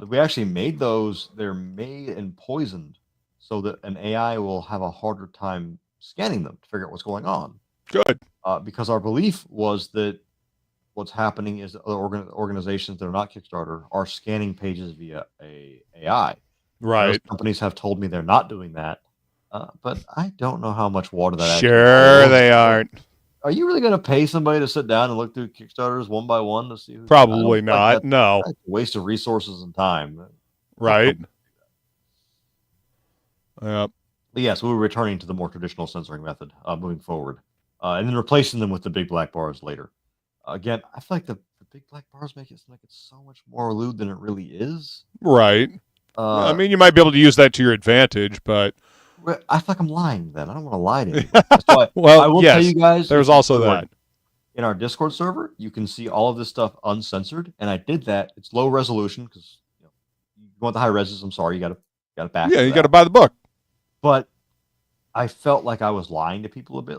We actually made those. They're made and poisoned, so that an AI will have a harder time scanning them to figure out what's going on.
Good.
Because our belief was that what's happening is that other organizations that are not Kickstarter are scanning pages via AI.
Right.
Those companies have told me they're not doing that, but I don't know how much water that.
Sure, they aren't.
Are you really going to pay somebody to sit down and look through Kickstarters one by one to see who's
Probably not. No.
That's a waste of resources and time.
Right. Yep.
But yes, we were returning to the more traditional censoring method moving forward, and then replacing them with the big black bars later. Again, I feel like the big black bars make it seem like it's so much more lewd than it really is.
Right. I mean, you might be able to use that to your advantage, but
I feel like I'm lying then. I don't want to lie to you. That's why
well,
I will tell you guys.
There's also that.
In our Discord server, you can see all of this stuff uncensored, and I did that. It's low resolution because you want the high reses. I'm sorry, you got to back.
Yeah, you got to buy the book.
But I felt like I was lying to people a bit.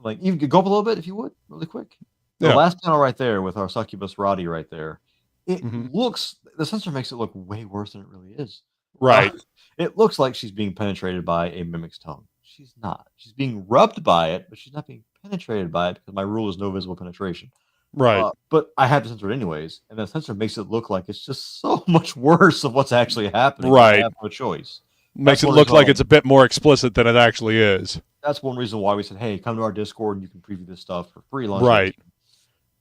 Like even go up a little bit if you would, really quick. The last panel right there with our succubus Roddy right there. It looks, the censor makes it look way worse than it really is.
Right.
It looks like she's being penetrated by a mimic's tongue. She's not. She's being rubbed by it, but she's not being penetrated by it because my rule is no visible penetration.
Right.
But I had to censor it anyways, and the censor makes it look like it's just so much worse of what's actually happening.
Right.
I have no choice.
Makes it look like it's a bit more explicit than it actually is.
That's one reason why we said, hey, come to our Discord and you can preview this stuff for free.
Right.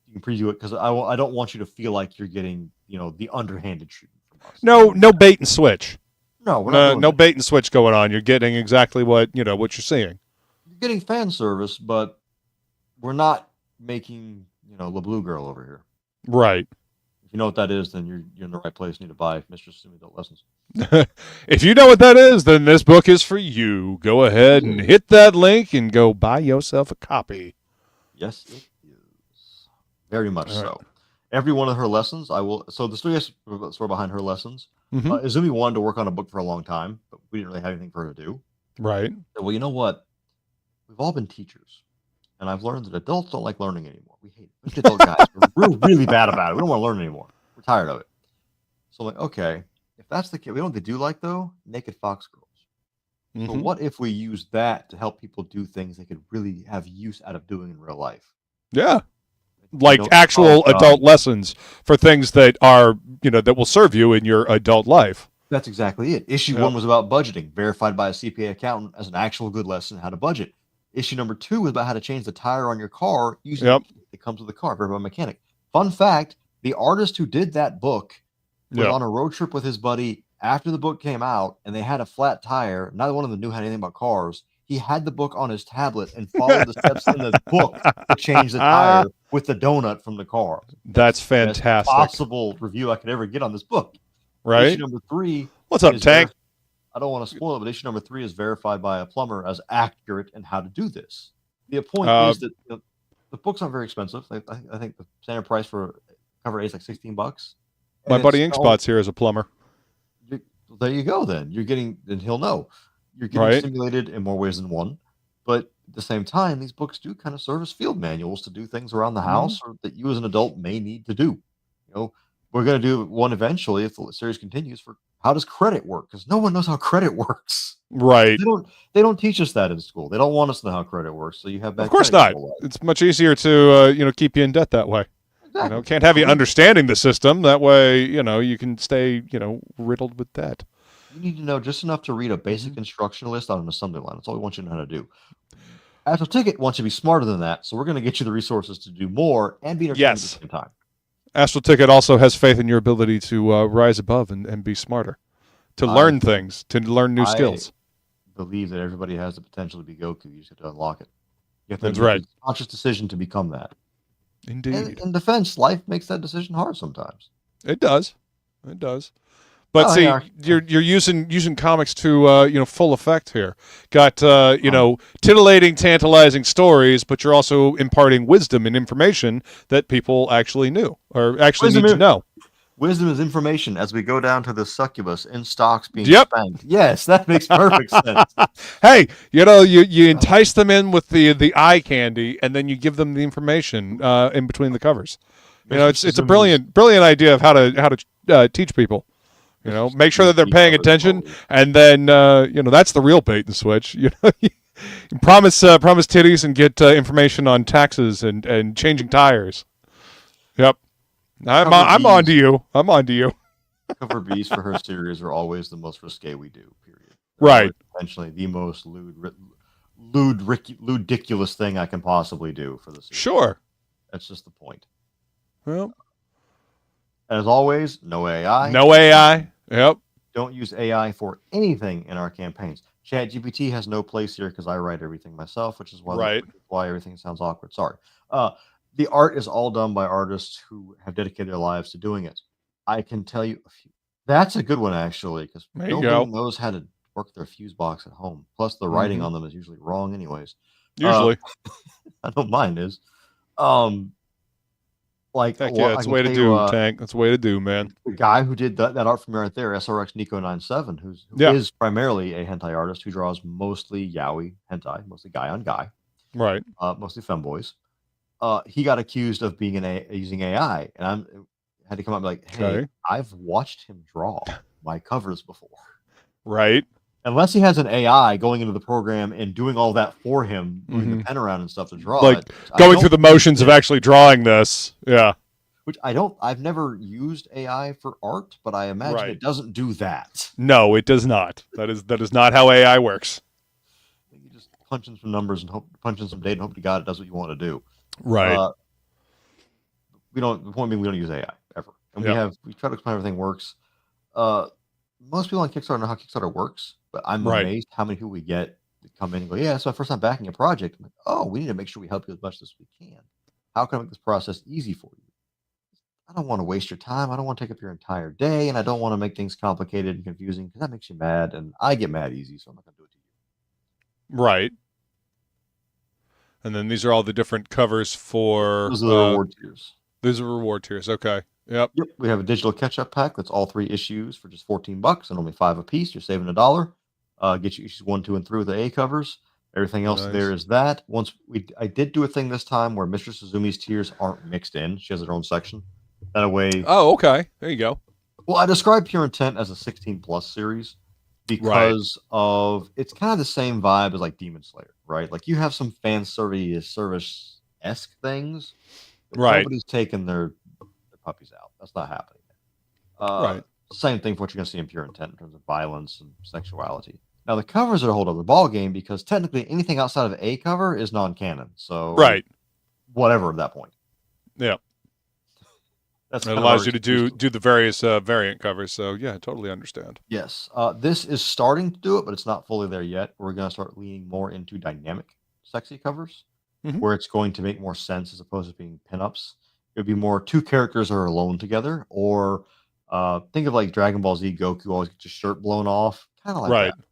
You can preview it because I don't want you to feel like you're getting, the underhanded treatment from us.
No bait and switch.
No, we're not
no bait and switch going on. You're getting exactly what you're seeing.
You're getting fan service, but we're not making, La Blue Girl over here.
Right.
If you know what that is, then you're in the right place. You need to buy Mistress Izumi Adult Lessons.
If you know what that is, then this book is for you. Go ahead and hit that link and go buy yourself a copy.
Yes, it is. Very much so. Every one of her lessons, so the story behind her lessons, Izumi wanted to work on a book for a long time, but we didn't really have anything for her to do.
Right.
So, well, you know what? We've all been teachers, and I've learned that adults don't like learning anymore. We hate it. Adult guys, we're really bad about it. We don't want to learn anymore. We're tired of it. So I'm like, okay, if that's the case, you know what they do like, though? Naked fox girls. So what if we use that to help people do things they could really have use out of doing in real life?
Yeah. Like actual adult lessons for things that are, that will serve you in your adult life.
That's exactly it. Issue 1 was about budgeting, verified by a CPA accountant as an actual good lesson how to budget. Issue number 2 was about how to change the tire on your car using the kit that comes with the car, verified by a mechanic. Fun fact, the artist who did that book was on a road trip with his buddy after the book came out, and they had a flat tire. Neither one of them knew anything about cars. He had the book on his tablet and followed the steps in the book to change the tire with the donut from the car.
That's fantastic.
Possible review I could ever get on this book.
Right.
Issue number 3.
What's up, Tank?
I don't want to spoil it, but issue number 3 is verified by a plumber as accurate in how to do this. The point is that the books aren't very expensive. I think the standard price for cover A is like $16.
My buddy Inkspot's here as a plumber.
There you go. Then you're getting, and he'll know. You're getting stimulated in more ways than one, but at the same time, these books do kind of serve as field manuals to do things around the house or that you as an adult may need to do. we're going to do one eventually if the series continues for how does credit work? Because no one knows how credit works.
Right.
They don't teach us that in school. They don't want us to know how credit works. So you have bad
Of course
credit
not. It's much easier to keep you in debt that way.
Exactly.
Can't have you understanding the system. That way, you can stay, riddled with debt.
You need to know just enough to read a basic instruction list on an assembly line. That's all we want you to know how to do. Astral Ticket wants you to be smarter than that, so we're going to get you the resources to do more and be entertained at the same time.
Astral Ticket also has faith in your ability to rise above and be smarter, to learn things, to learn new skills.
I believe that everybody has the potential to be Goku. You just have to unlock it. You have to
That's right.
Make a conscious decision to become that.
Indeed.
And in defense, life makes that decision hard sometimes.
It does. It does. But see, you're using comics to full effect here. Got titillating, tantalizing stories, but you're also imparting wisdom and information that people actually knew or actually need to know.
Wisdom is information as we go down to the succubus in stocks being spanked. Yes, that makes perfect sense.
Hey, you entice them in with the eye candy, and then you give them the information in between the covers. It's a brilliant idea of how to teach people. Make sure that they're paying attention, and then that's the real bait and switch. Promise titties and get information on taxes and changing tires. Yep, I'm on to you. I'm on to you.
Cover B's for her series are always the most risque we do. Period.
Right.
Essentially, the most ludicrous thing I can possibly do for the series.
Sure.
That's just the point.
Well.
As always, no AI.
No AI. Yep.
Don't use AI for anything in our campaigns. ChatGPT has no place here because I write everything myself, which is why everything sounds awkward. Sorry. The art is all done by artists who have dedicated their lives to doing it. I can tell you a few. That's a good one, actually, because nobody knows how to work their fuse box at home. Plus, the writing on them is usually wrong anyways.
Usually.
I know mine is.
It's the way to do, Tank. That's the way to do, man.
The guy who did that art from right there, SRX Nico 97, who is primarily a hentai artist who draws mostly yaoi hentai, mostly guy on guy,
right?
Mostly femboys. He got accused of being using AI, and I had to come up and be like, "Hey, I've watched him draw my covers before."
Right.
Unless he has an AI going into the program and doing all that for him, moving the pen around and stuff to draw
going through the motions of actually drawing this. Yeah.
Which I've never used AI for art, but I imagine it doesn't do that.
No, it does not. That is not how AI works.
You just punch in some numbers and punch in some data and hope to God it does what you want to do.
Right.
We don't use AI ever. And we try to explain how everything works. Most people on Kickstarter know how Kickstarter works, but I'm amazed how many people we get that come in and go, "Yeah, it's my first time backing a project." I'm like, "Oh, we need to make sure we help you as much as we can. How can I make this process easy for you? I don't want to waste your time. I don't want to take up your entire day, and I don't want to make things complicated and confusing because that makes you mad, and I get mad easy, so I'm not going to do it to you."
Right. And then these are all the different covers for...
Those are the reward tiers.
These are reward tiers. Okay. Yep.
We have a digital catch-up pack that's all 3 issues for just $14 and only $5 a piece. You're saving $1. Get you issues 1, 2, and 3 with the A covers. Everything else there is that. I did do a thing this time where Mistress Izumi's tiers aren't mixed in. She has her own section. That way.
Oh, okay. There you go.
Well, I describe Pure Intent as a 16+ series because of it's kind of the same vibe as like Demon Slayer, right? Like you have some fan service-esque things, but nobody's taking their puppies out. That's not happening. Same thing for what you're going to see in Pure Intent in terms of violence and sexuality. Now, the covers are a whole other ballgame because technically anything outside of a cover is non-canon. So, whatever at that point.
Yeah. It allows you to do the various variant covers. So, yeah, I totally understand.
Yes. This is starting to do it, but it's not fully there yet. We're going to start leaning more into dynamic, sexy covers where it's going to make more sense as opposed to being pinups. It would be more 2 characters are alone together, or think of like Dragon Ball Z Goku always gets his shirt blown off, kind of like that.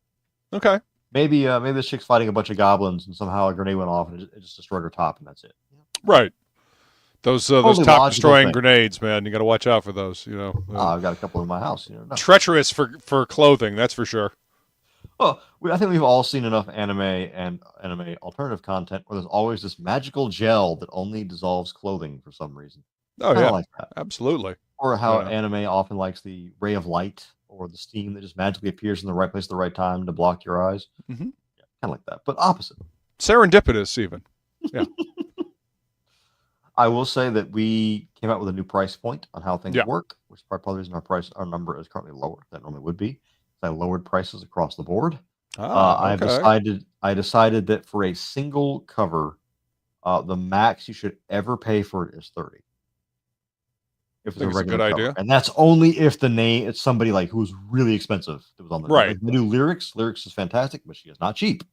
Okay.
Maybe this chick's fighting a bunch of goblins and somehow a grenade went off and it just destroyed her top and that's it.
Right. Those top destroying grenades, man. You got to watch out for those.
I've got a couple in my house.
Treacherous for clothing, that's for sure.
Well, I think we've all seen enough anime and anime alternative content where there's always this magical gel that only dissolves clothing for some reason.
Oh
Kind
yeah,
of like that.
absolutely.
Or how anime often likes the ray of light or the steam that just magically appears in the right place at the right time to block your eyes.
Mm-hmm.
Yeah, kind of like that, but opposite.
Serendipitous, even. Yeah.
I will say that we came out with a new price point on how things
Yeah.
work, which is probably the reason our number is currently lower than it normally would be. I lowered prices across the board.
Okay.
I decided that for a single cover, the max you should ever pay for it is 30. If it's a
Think it's a
regular
good
cover,
idea.
and that's only if the name it's somebody like who's really expensive that was on the
Right.
Like, they do lyrics. Lyrics is fantastic, but she is not cheap.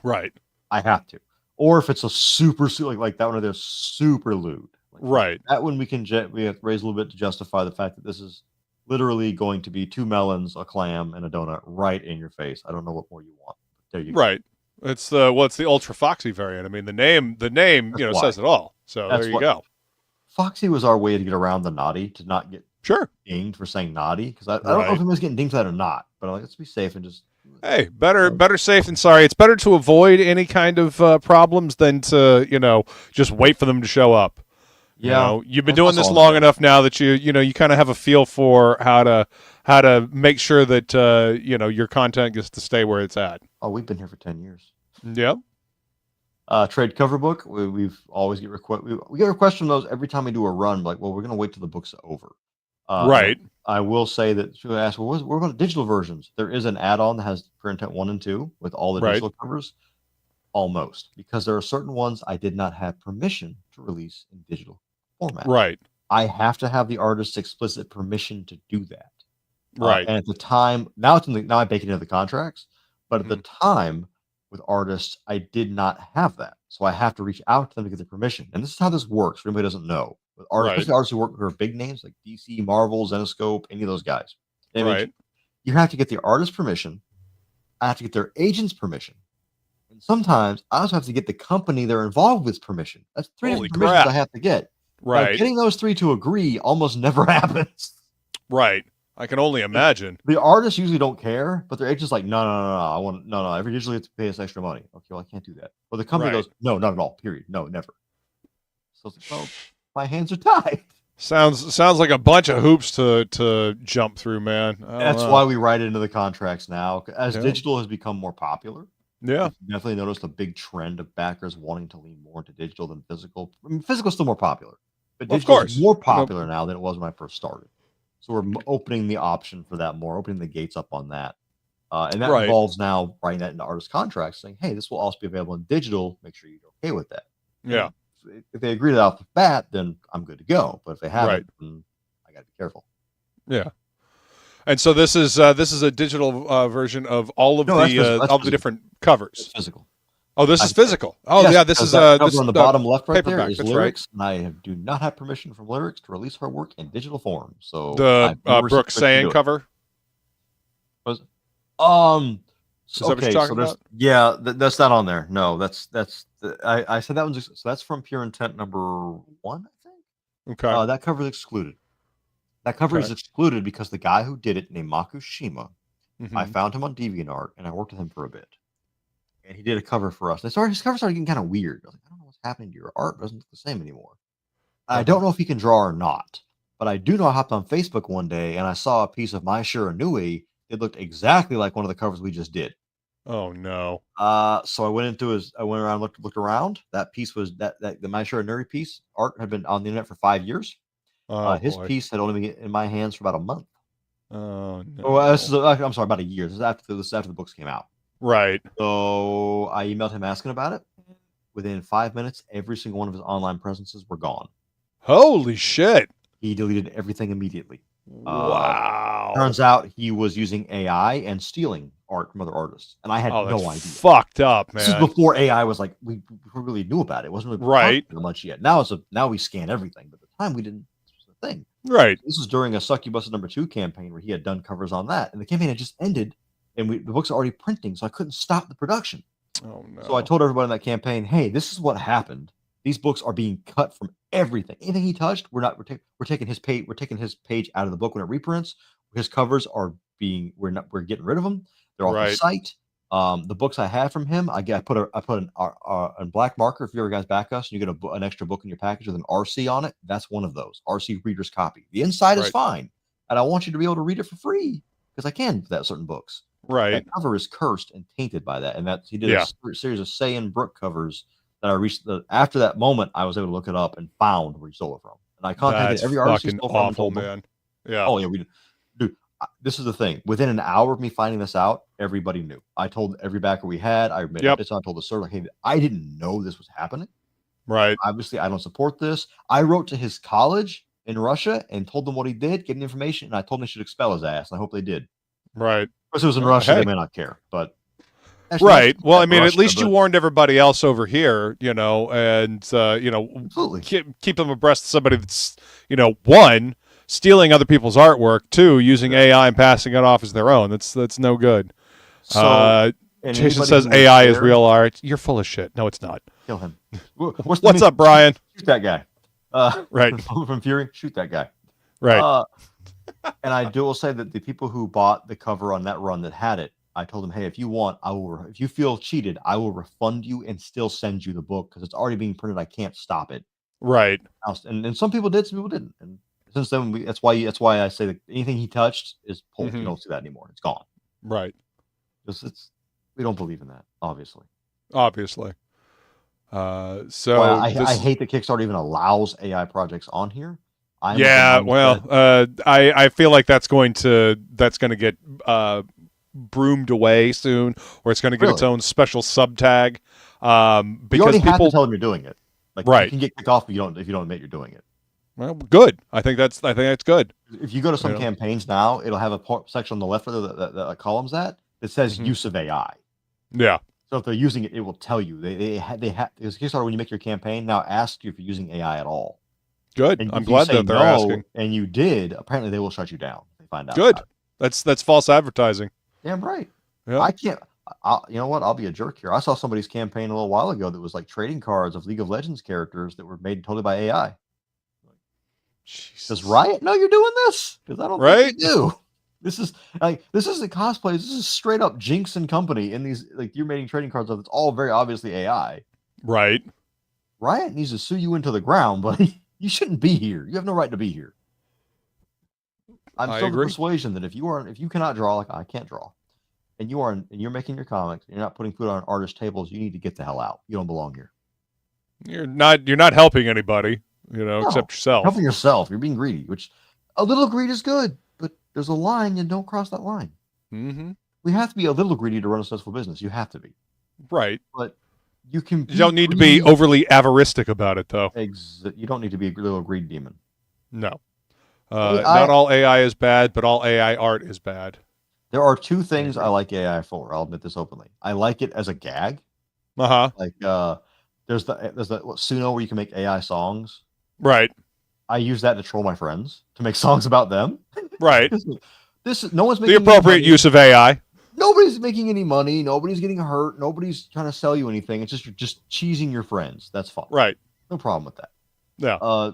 Right.
I have to. Or if it's a super like that one of their super lewd. Like,
Right.
that one we have to raise a little bit to justify the fact that this is literally going to be 2 melons, a clam, and a donut right in your face. I don't know what more you want. There you go.
Right. It's the Ultra Foxy variant. I mean, the name, says it all. So there you go.
Foxy was our way to get around the naughty, to not get dinged for saying naughty. Because I don't know if anyone's getting dinged for that or not. But I'm like, let's be safe and just.
Hey, better safe than sorry. It's better to avoid any kind of problems than to just wait for them to show up.
Yeah,
you've been doing this long enough now that you kind of have a feel for how to make sure that your content gets to stay where it's at.
Oh, we've been here for 10 years.
Yep.
Trade cover book. We've always get request. We get requests from those every time we do a run. Like, well, we're going to wait till the book's over.
Right.
I will say that she would ask, well, what about digital versions? There is an add-on that has PARENTAL 1 and 2 with all the digital covers. Almost, because there are certain ones I did not have permission to release in digital format.
Right.
I have to have the artist's explicit permission to do that.
Right.
And at the time, now I bake it into the contracts, but at the time with artists, I did not have that. So I have to reach out to them to get their permission. And this is how this works for anybody who doesn't know. With artists, especially artists who are big names like DC, Marvel, Zenoscope, any of those guys. You have to get the artist's permission. I have to get their agent's permission. And sometimes I also have to get the company they're involved with permission. That's 3 different permissions I have to get.
Right.
Now, getting those 3 to agree almost never happens.
Right. I can only imagine.
The artists usually don't care, but their agent's like, no. I want no. Every usually have to pay us extra money. Okay, well, I can't do that. Well, the company goes, no, not at all. Period. No, never. So it's like, well, my hands are tied.
Sounds like a bunch of hoops to jump through, man.
That's why we write it into the contracts now. As digital has become more popular,
yeah,
definitely noticed a big trend of backers wanting to lean more into digital than physical. I mean, physical is still more popular, but digital is more popular now than it was when I first started. So we're opening the option for that more, opening the gates up on that. And that involves now writing that into artist contracts, saying, hey, this will also be available in digital. Make sure you're okay with that.
Yeah.
And if they agree to that off the bat, then I'm good to go. But if they haven't, then I got to be careful.
Yeah. And so this is a digital version of all of the different covers.
It's physical.
Oh, this is physical. Oh, yes, yeah, this is
this on the bottom left right there is
That's
lyrics, and I do not have permission from lyrics to release her work in digital form. So
the Brooke saying cover.
Was
okay, so
that's not on there. No, I said that one's so that's from Pure Intent number 1, I think.
Okay.
That cover is excluded. That cover is excluded because the guy who did it, named Makushima, I found him on DeviantArt and I worked with him for a bit. And he did a cover for us. His cover started getting kind of weird. I was like, I don't know what's happening to your art. It doesn't look the same anymore. I don't know if he can draw or not, but I do know I hopped on Facebook one day and I saw a piece of My Shiranui. It looked exactly like one of the covers we just did.
Oh no!
So I went around, looked around. That piece was the My Shiranui piece. Art had been on the internet for 5 years. His piece had only been in my hands for about a month.
Oh no!
I'm sorry, about a year. This is after the books came out.
Right.
So I emailed him asking about it. Within 5 minutes, every single one of his online presences were gone.
Holy shit!
He deleted everything immediately.
Wow.
Turns out he was using AI and stealing art from other artists, and I had no idea.
Fucked up, man.
This is before AI was like we really knew about it. It wasn't really much yet. Now we scan everything, but at the time we didn't. This was the thing.
Right.
This was during a Succubus #2 campaign where he had done covers on that, and the campaign had just ended. And the books are already printing, so I couldn't stop the production.
Oh no!
So I told everybody in that campaign, "Hey, this is what happened. These books are being cut from everything. Anything he touched, we're taking his page. We're taking his page out of the book when it reprints. His covers are we're getting rid of them. They're off the site. The books I had from him, I put a black marker. If you ever guys back us, and you get an extra book in your package with an RC on it. That's one of those RC reader's copy. The inside is fine, and I want you to be able to read it for free because I can for that certain books.
Right.
That cover is cursed and tainted by that, and that he did a series of Saiyan Brook covers that I reached. After that moment, I was able to look it up and found where he stole it from, and I contacted every artist he stole from and told them,
Yeah.
Oh yeah, we did. Dude, this is the thing. Within an hour of me finding this out, everybody knew. I told every backer we had. I made updates. I told the server, hey, I didn't know this was happening.
Right.
Obviously, I don't support this. I wrote to his college in Russia and told them what he did, getting information, and I told them they should expel his ass. And I hope they did.
Right.
If it was in Russia, they may not care. But
right. Well, I mean, Russia, at least you warned everybody else over here, you know, and keep them abreast of somebody that's, one, stealing other people's artwork, two, using AI and passing it off as their own. That's no good. So, Jason says AI is real art. You're full of shit. No, it's not.
Kill him.
What's up, Brian?
Shoot that guy.
Right.
From Fury, shoot that guy.
Right.
And I will say that the people who bought the cover on that run that had it, I told them, hey, if you want, if you feel cheated, I will refund you and still send you the book because it's already being printed. I can't stop it.
Right.
And some people did, some people didn't. And since then, that's why I say that anything he touched is pulled. You don't see that anymore. It's gone.
Right.
We don't believe in that, obviously.
So
I hate that Kickstarter even allows AI projects on here.
I feel like that's going to get broomed away soon, or it's going to get its own special sub tag. Because
you already have to tell them you're doing it. Like,
right.
You can get kicked off if you don't admit you're doing it.
Well, good. I think that's good.
If you go to some campaigns now, it'll have a section on the left where the columns that says use of AI.
Yeah.
So if they're using it, it will tell you. They have because Kickstarter, when you make your campaign, now ask you if you're using AI at all.
Good. I'm glad that they're asking.
And you did. Apparently, they will shut you down. They find out.
Good. That's false advertising.
Damn right.
Yeah.
I can't. You know what? I'll be a jerk here. I saw somebody's campaign a little while ago that was like trading cards of League of Legends characters that were made totally by AI. Does Riot know you're doing this? Because I don't think you do. This isn't cosplay. This is straight up Jinx and company in these, like, you're making trading cards of. It's all very obviously AI.
Right.
Riot needs to sue you into the ground, buddy. You shouldn't be here. You have no right to be here. I'm still the persuasion that if you cannot draw like I can't draw, and you're making your comics, you're not putting food on artist tables, you need to get the hell out. You don't belong here.
You're not helping anybody, except yourself.
Helping yourself. You're being greedy, which a little greed is good, but there's a line and don't cross that line.
Mm-hmm.
We have to be a little greedy to run a successful business. You have to be.
Right.
But you
don't need to be overly avaristic about it, though.
You don't need to be a little greed demon.
No. Not all AI is bad, but all AI art is bad.
There are two things I like AI for. I'll admit this openly. I like it as a gag. Like there's the Suno where you can make AI songs.
Right.
I use that to troll my friends to make songs about them.
Right.
No one's making
the appropriate use of AI.
Nobody's making any money. Nobody's getting hurt. Nobody's trying to sell you anything. It's just cheesing your friends. That's fine.
Right.
No problem with that.
Yeah.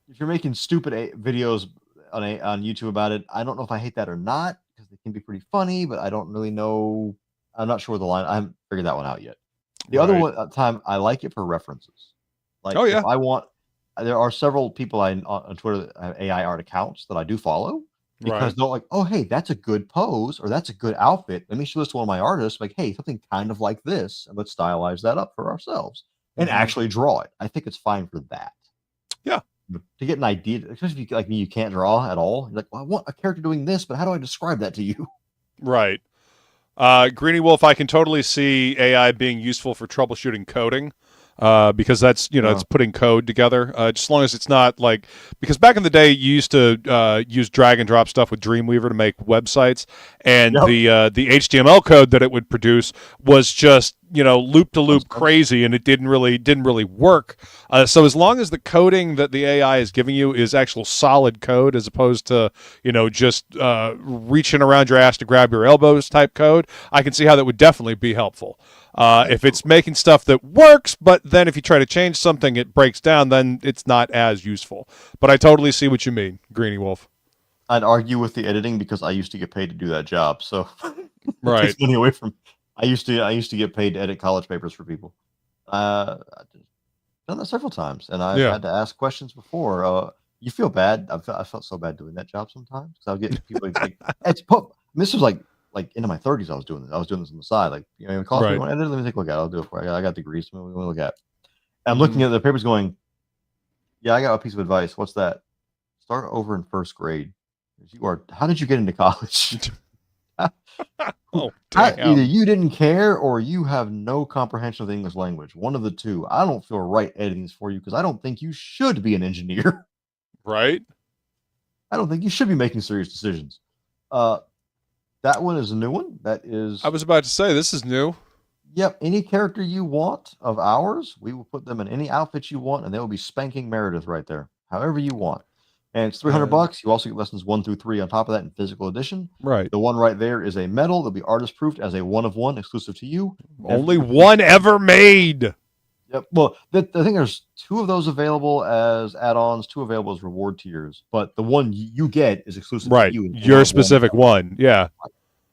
If you're making stupid videos on YouTube about it, I don't know if I hate that or not because they can be pretty funny, but I don't really know. I'm not sure the line. I haven't figured that one out yet. The other time I like it for references. Like, if I want, there are several people on Twitter that have AI art accounts that I do follow. Because they're like, oh, hey, that's a good pose or that's a good outfit. Let me show this to one of my artists. Like, hey, something kind of like this. And let's stylize that up for ourselves and actually draw it. I think it's fine for that.
Yeah.
To get an idea, especially if you, like me, you can't draw at all. You're like, well, I want a character doing this, but how do I describe that to you?
Right. Greeny Wolf, I can totally see AI being useful for troubleshooting coding. Because that's, it's putting code together, just as long as it's not like, because back in the day, you used to use drag and drop stuff with Dreamweaver to make websites, and the HTML code that it would produce was just, loop to loop crazy, and it didn't really work. So as long as the coding that the AI is giving you is actual solid code, as opposed to, just reaching around your ass to grab your elbows type code, I can see how that would definitely be helpful. If it's making stuff that works, but then if you try to change something, it breaks down, then it's not as useful. But I totally see what you mean, Greeny Wolf.
I'd argue with the editing because I used to get paid to do that job, so
right.
It takes money away from. I used to get paid to edit college papers for people. I've done that several times, and I've had to ask questions before. You feel bad. I felt so bad doing that job sometimes because I'll get people like this was like into my 30s. I was doing this. I was doing this on the side. Like, you know, college people, let me take a look at it. I'll do it for you. I got degrees. Let me look at it. And I'm looking at the papers going, yeah, I got a piece of advice. What's that? Start over in first grade. How did you get into college? Either you didn't care or you have no comprehension of the English language. One of the two. I don't feel right editing this for you because I don't think you should be an engineer.
Right?
I don't think you should be making serious decisions. That one is a new one. That is.
I was about to say this is new.
Yep. Any character you want of ours, we will put them in any outfit you want, and they will be spanking Meredith right there, however you want. And it's $300. You also get lessons 1 through 3 on top of that in physical edition.
Right.
The one right there is a medal. That'll be artist proofed as a 1 of 1 exclusive to you.
Only one ever made.
Yep. Well, the thing, there's 2 of those available as add-ons, 2 available as reward tiers, but the one you get is exclusive to you.
Your specific one. Yeah.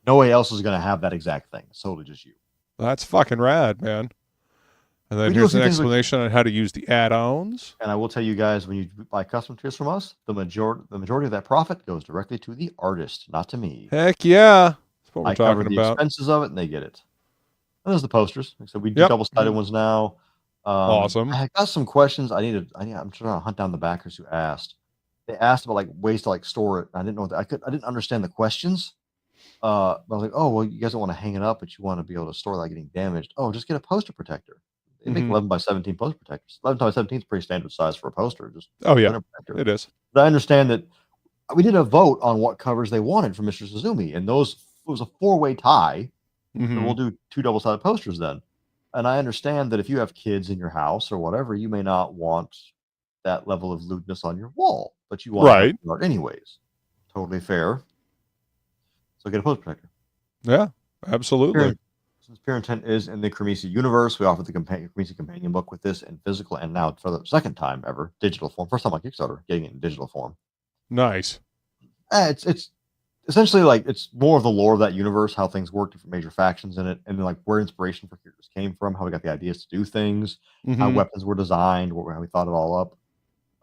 Nobody else is going to have that exact thing. It's totally just you.
That's fucking rad, man. And then here's an explanation on how to use the add-ons.
And I will tell you guys, when you buy custom tiers from us, the majority of that profit goes directly to the artist, not to me.
Heck yeah. That's what we're talking
cover the
about.
Expenses of it, and they get it. And there's the posters. So we do double-sided ones now.
Awesome.
I got some questions. I'm trying to hunt down the backers who asked. They asked about like ways to like store it. I didn't know I didn't understand the questions. But I was like, oh well, you guys don't want to hang it up, but you want to be able to store without getting damaged. Oh, just get a poster protector. They make 11 by 17 poster protectors. 11 by 17 is pretty standard size for a poster. Just
it is.
But I understand that we did a vote on what covers they wanted from Mistress Izumi, and it was a 4-way tie. So we'll do 2 double-sided posters then. And I understand that if you have kids in your house or whatever, you may not want that level of lewdness on your wall, but you want art anyways. Totally fair. So get a poster protector.
Yeah, absolutely.
Since Parental is in the Cremisi universe, we offer the Cremisi companion book with this in physical and now for the second time ever, digital form. First time on Kickstarter, getting it in digital form.
Nice.
It's essentially like it's more of the lore of that universe, how things work, different major factions in it, and then like where inspiration for characters came from, how we got the ideas to do things, how weapons were designed, how we thought it all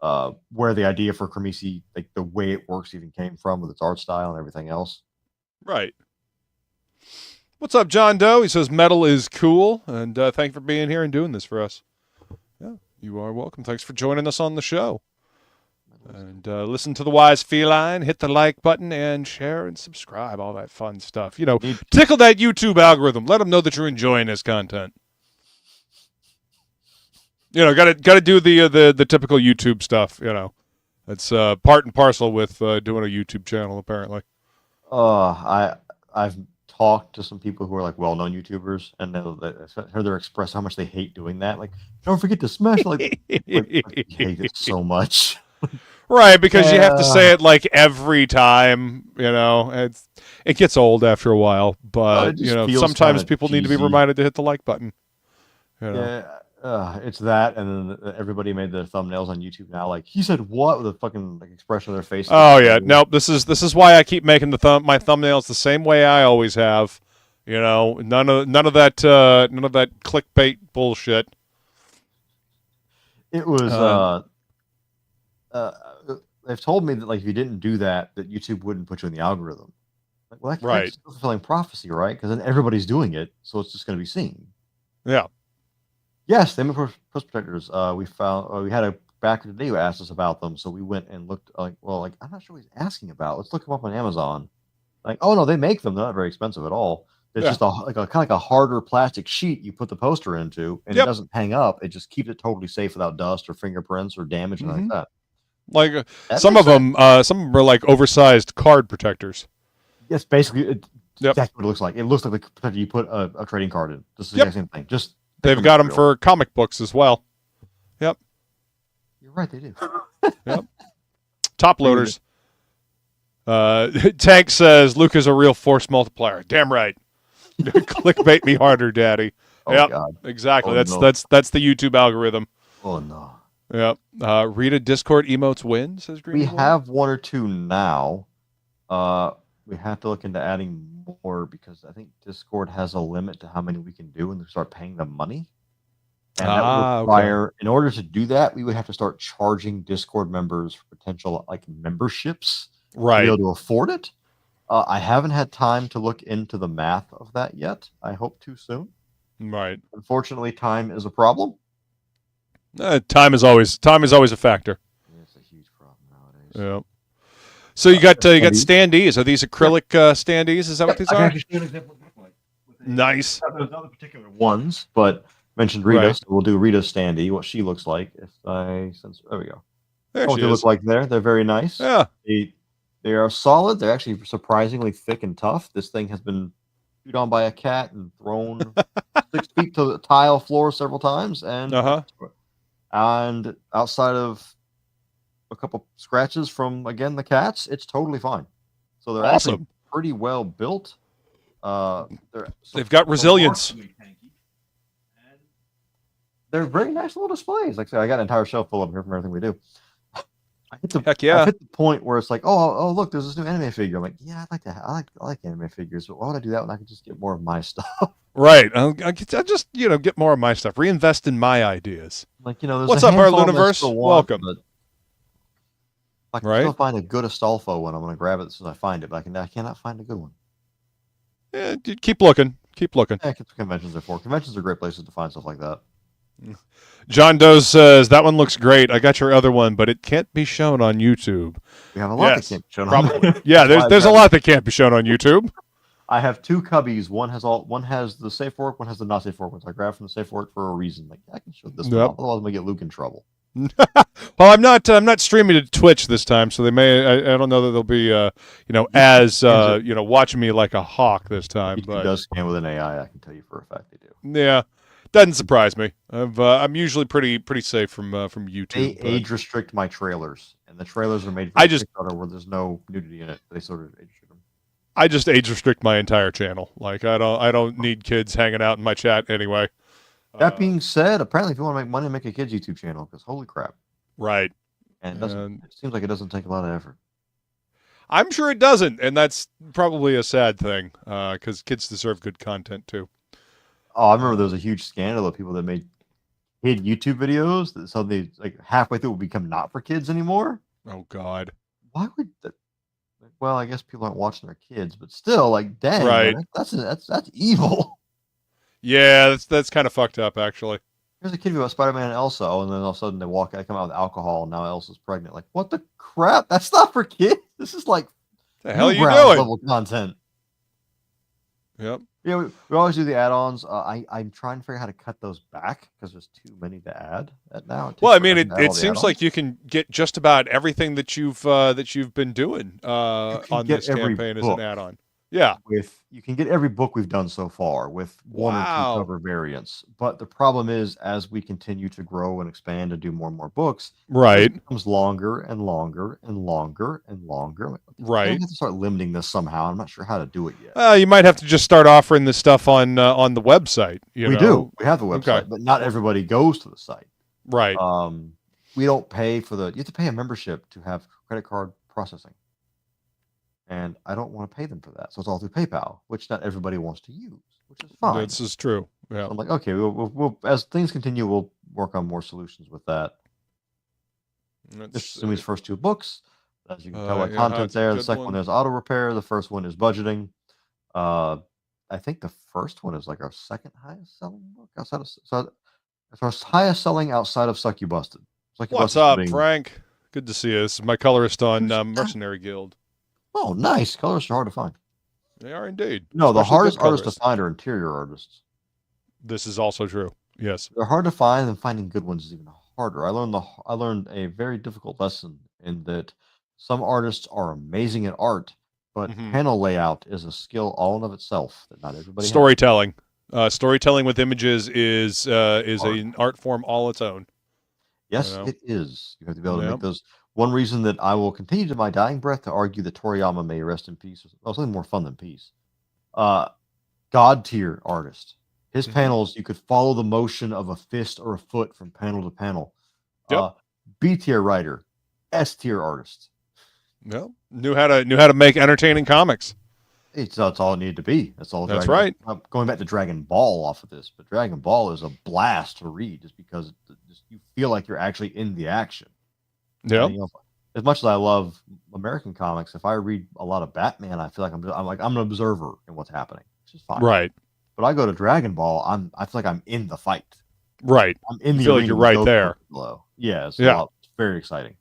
up, where the idea for Cremisi, like the way it works, even came from with its art style and everything else.
Right. What's up, John Doe? He says metal is cool, and thank you for being here and doing this for us. Yeah, you are welcome. Thanks for joining us on the show. And listen to the Wise Feline, hit the like button, and share and subscribe, all that fun stuff. You know, tickle that YouTube algorithm. Let them know that you're enjoying this content. You know, gotta do the typical YouTube stuff. You know, it's part and parcel with doing a YouTube channel, apparently.
I've talked to some people who are like well-known YouTubers, and I heard them express how much they hate doing that. Like, don't forget to smash like I hate it so much.
Right, because you have to say it like every time, you know. It gets old after a while, but you know, sometimes people need to be reminded to hit the like button. You know?
Yeah, it's that, and then everybody made their thumbnails on YouTube now. Like, he said what with a fucking like, expression on their face.
Oh yeah, nope. This is why I keep making my thumbnails the same way I always have. You know, none of that clickbait bullshit.
It was they've told me that like if you didn't do that YouTube wouldn't put you in the algorithm. Like, well, that's fulfilling prophecy, right? Because then everybody's doing it, so it's just going to be seen.
Yeah.
Yes, they make post protectors. We had a backer today who asked us about them, so we went and looked. I'm not sure what he's asking about. Let's look them up on Amazon. Like, oh no, they make them. They're not very expensive at all. It's just kind of like a harder plastic sheet you put the poster into, and it doesn't hang up. It just keeps it totally safe without dust or fingerprints or damage or anything like that.
Like some of them are like oversized card protectors.
Yes, basically, exactly what it looks like. It looks like the protector you put a trading card in. Just the exact same thing. Just
they've got them for comic books as well. Yep.
You're right, they do.
Yep. Top loaders. Tank says Luke is a real force multiplier. Damn right. Clickbait me harder, Daddy.
Oh, God.
Exactly. That's the YouTube algorithm.
Oh no.
Yep. Rita Discord emotes win, says Green.
We have 1 or 2 now. we have to look into adding more because I think Discord has a limit to how many we can do, and we start paying them money. And that would require, in order to do that, we would have to start charging Discord members for potential like memberships to be able to afford it. I haven't had time to look into the math of that yet. I hope to soon.
Right.
Unfortunately, time is a problem.
Time is always a factor.
It's a huge problem nowadays.
Yeah. So you got standees. Are these acrylic standees? Is that what these are?
I can actually show an example of what they look like.
Nice.
There's other particular ones, but mentioned Rita,
Right.
so we'll do Rita's standee, what she looks like. If I censor, there we go.
There
what
she
they
is.
look like there. They're very nice.
Yeah.
They are solid. They're actually surprisingly thick and tough. This thing has been chewed on by a cat and thrown 6 feet to the tile floor several times, and outside of a couple scratches from again the cats, it's totally fine. So they're actually pretty well built.
They've got resilience.
They're very nice little displays. Like I said, I got an entire shelf full of them here from everything we do.
Heck yeah!
I've hit the point where it's like, oh, look, there's this new anime figure. I'm like, yeah, I like anime figures, but why would I do that when I could just get more of my stuff?
Right. I'll just get more of my stuff. Reinvest in my ideas.
Like there's
what's up, our Universe? Welcome.
If I can still find a good Astolfo one, I'm going to grab it as soon as I find it. But I cannot find a good one.
Yeah, keep looking. Keep looking.
Yeah, conventions are for. Conventions are great places to find stuff like that.
John Doe says, that one looks great. I got your other one, but it can't be shown on YouTube.
We have a lot that can't be shown on
YouTube. Yeah, there's a lot that can't be shown on YouTube.
I have 2 cubbies. One has the safe work, one has the not safe work ones. I grabbed from the safe work for a reason. Like I can show this one off, otherwise I'm gonna get Luke in trouble.
Well, I'm not streaming to Twitch this time, so they may. I don't know that they'll be watching me like a hawk this time.
YouTube
but
does scan with an AI. I can tell you for a fact they do.
Yeah, doesn't surprise me. I'm usually pretty safe from YouTube.
They age restrict my trailers, and the trailers are made for Kickstarter where there's no nudity in it. They sort of age restrict them.
I just age restrict my entire channel. Like I don't need kids hanging out in my chat anyway.
That being said, apparently if you want to make money, make a kids YouTube channel because holy crap.
Right.
And it seems like it doesn't take a lot of effort.
I'm sure it doesn't, and that's probably a sad thing because kids deserve good content too.
Oh, I remember there was a huge scandal of people that made kid YouTube videos that suddenly like halfway through would become not for kids anymore.
Oh God.
Why would that? Well, I guess people aren't watching their kids, but still, like, dang,
right?
Man, that's evil.
Yeah, that's kind of fucked up, actually.
There's a kid about Spider-Man and Elsa, and then all of a sudden they come out with alcohol, and now Elsa's pregnant. Like, what the crap? That's not for kids. This is like
the hell are you doing?
Level content.
Yep.
Yeah, we always do the add-ons. I'm trying to figure out how to cut those back because there's too many to add now.
Well, I mean, it seems like you can get just about everything that you've been doing on this campaign as an add-on. Yeah,
you can get every book we've done so far with 1 or 2 cover variants. But the problem is, as we continue to grow and expand and do more and more books, it becomes longer and longer and longer and longer.
Right,
I have to start limiting this somehow. I'm not sure how to do it yet.
You might have to just start offering this stuff on the website. We
do. We have the website, but not everybody goes to the site.
Right.
We don't pay for you have to pay a membership to have credit card processing. And I don't want to pay them for that. So it's all through PayPal, which not everybody wants to use, which is fine.
This is true. Yeah.
So I'm like, okay, we'll as things continue, we'll work on more solutions with that. This is Izumi's first 2 books. As you can tell, like content there. The second one is auto repair. The first one is budgeting. I think the first one is like our second highest selling book outside of it's our highest selling outside of Suck You Busted.
What's up, Frank? Good to see you. This is my colorist on Mercenary Guild.
Oh, nice. Colorists are hard to find.
They are indeed.
No, the hardest artists to find are interior artists.
This is also true. Yes.
They're hard to find, and finding good ones is even harder. I learned a very difficult lesson in that some artists are amazing at art, but panel layout is a skill all in of itself that not everybody
Storytelling. Storytelling with images is an art form all its own.
Yes, it is. You have to be able to make those. One reason that I will continue to my dying breath to argue that Toriyama may rest in peace. Well, something more fun than peace. God tier artist. His panels, you could follow the motion of a fist or a foot from panel to panel. B tier writer, S tier artist.
No, knew how to make entertaining comics.
That's all it needed to be. That's all.
That's right.
I'm going back to Dragon Ball off of this, but Dragon Ball is a blast to read just because you feel like you're actually in the action.
Yeah.
As much as I love American comics, if I read a lot of Batman, I feel like I'm an observer in what's happening, which is fine.
Right.
But I go to Dragon Ball, I feel like I'm in the fight.
Right.
I'm in the
feel like you're right there.
Below. Yeah. It's very exciting.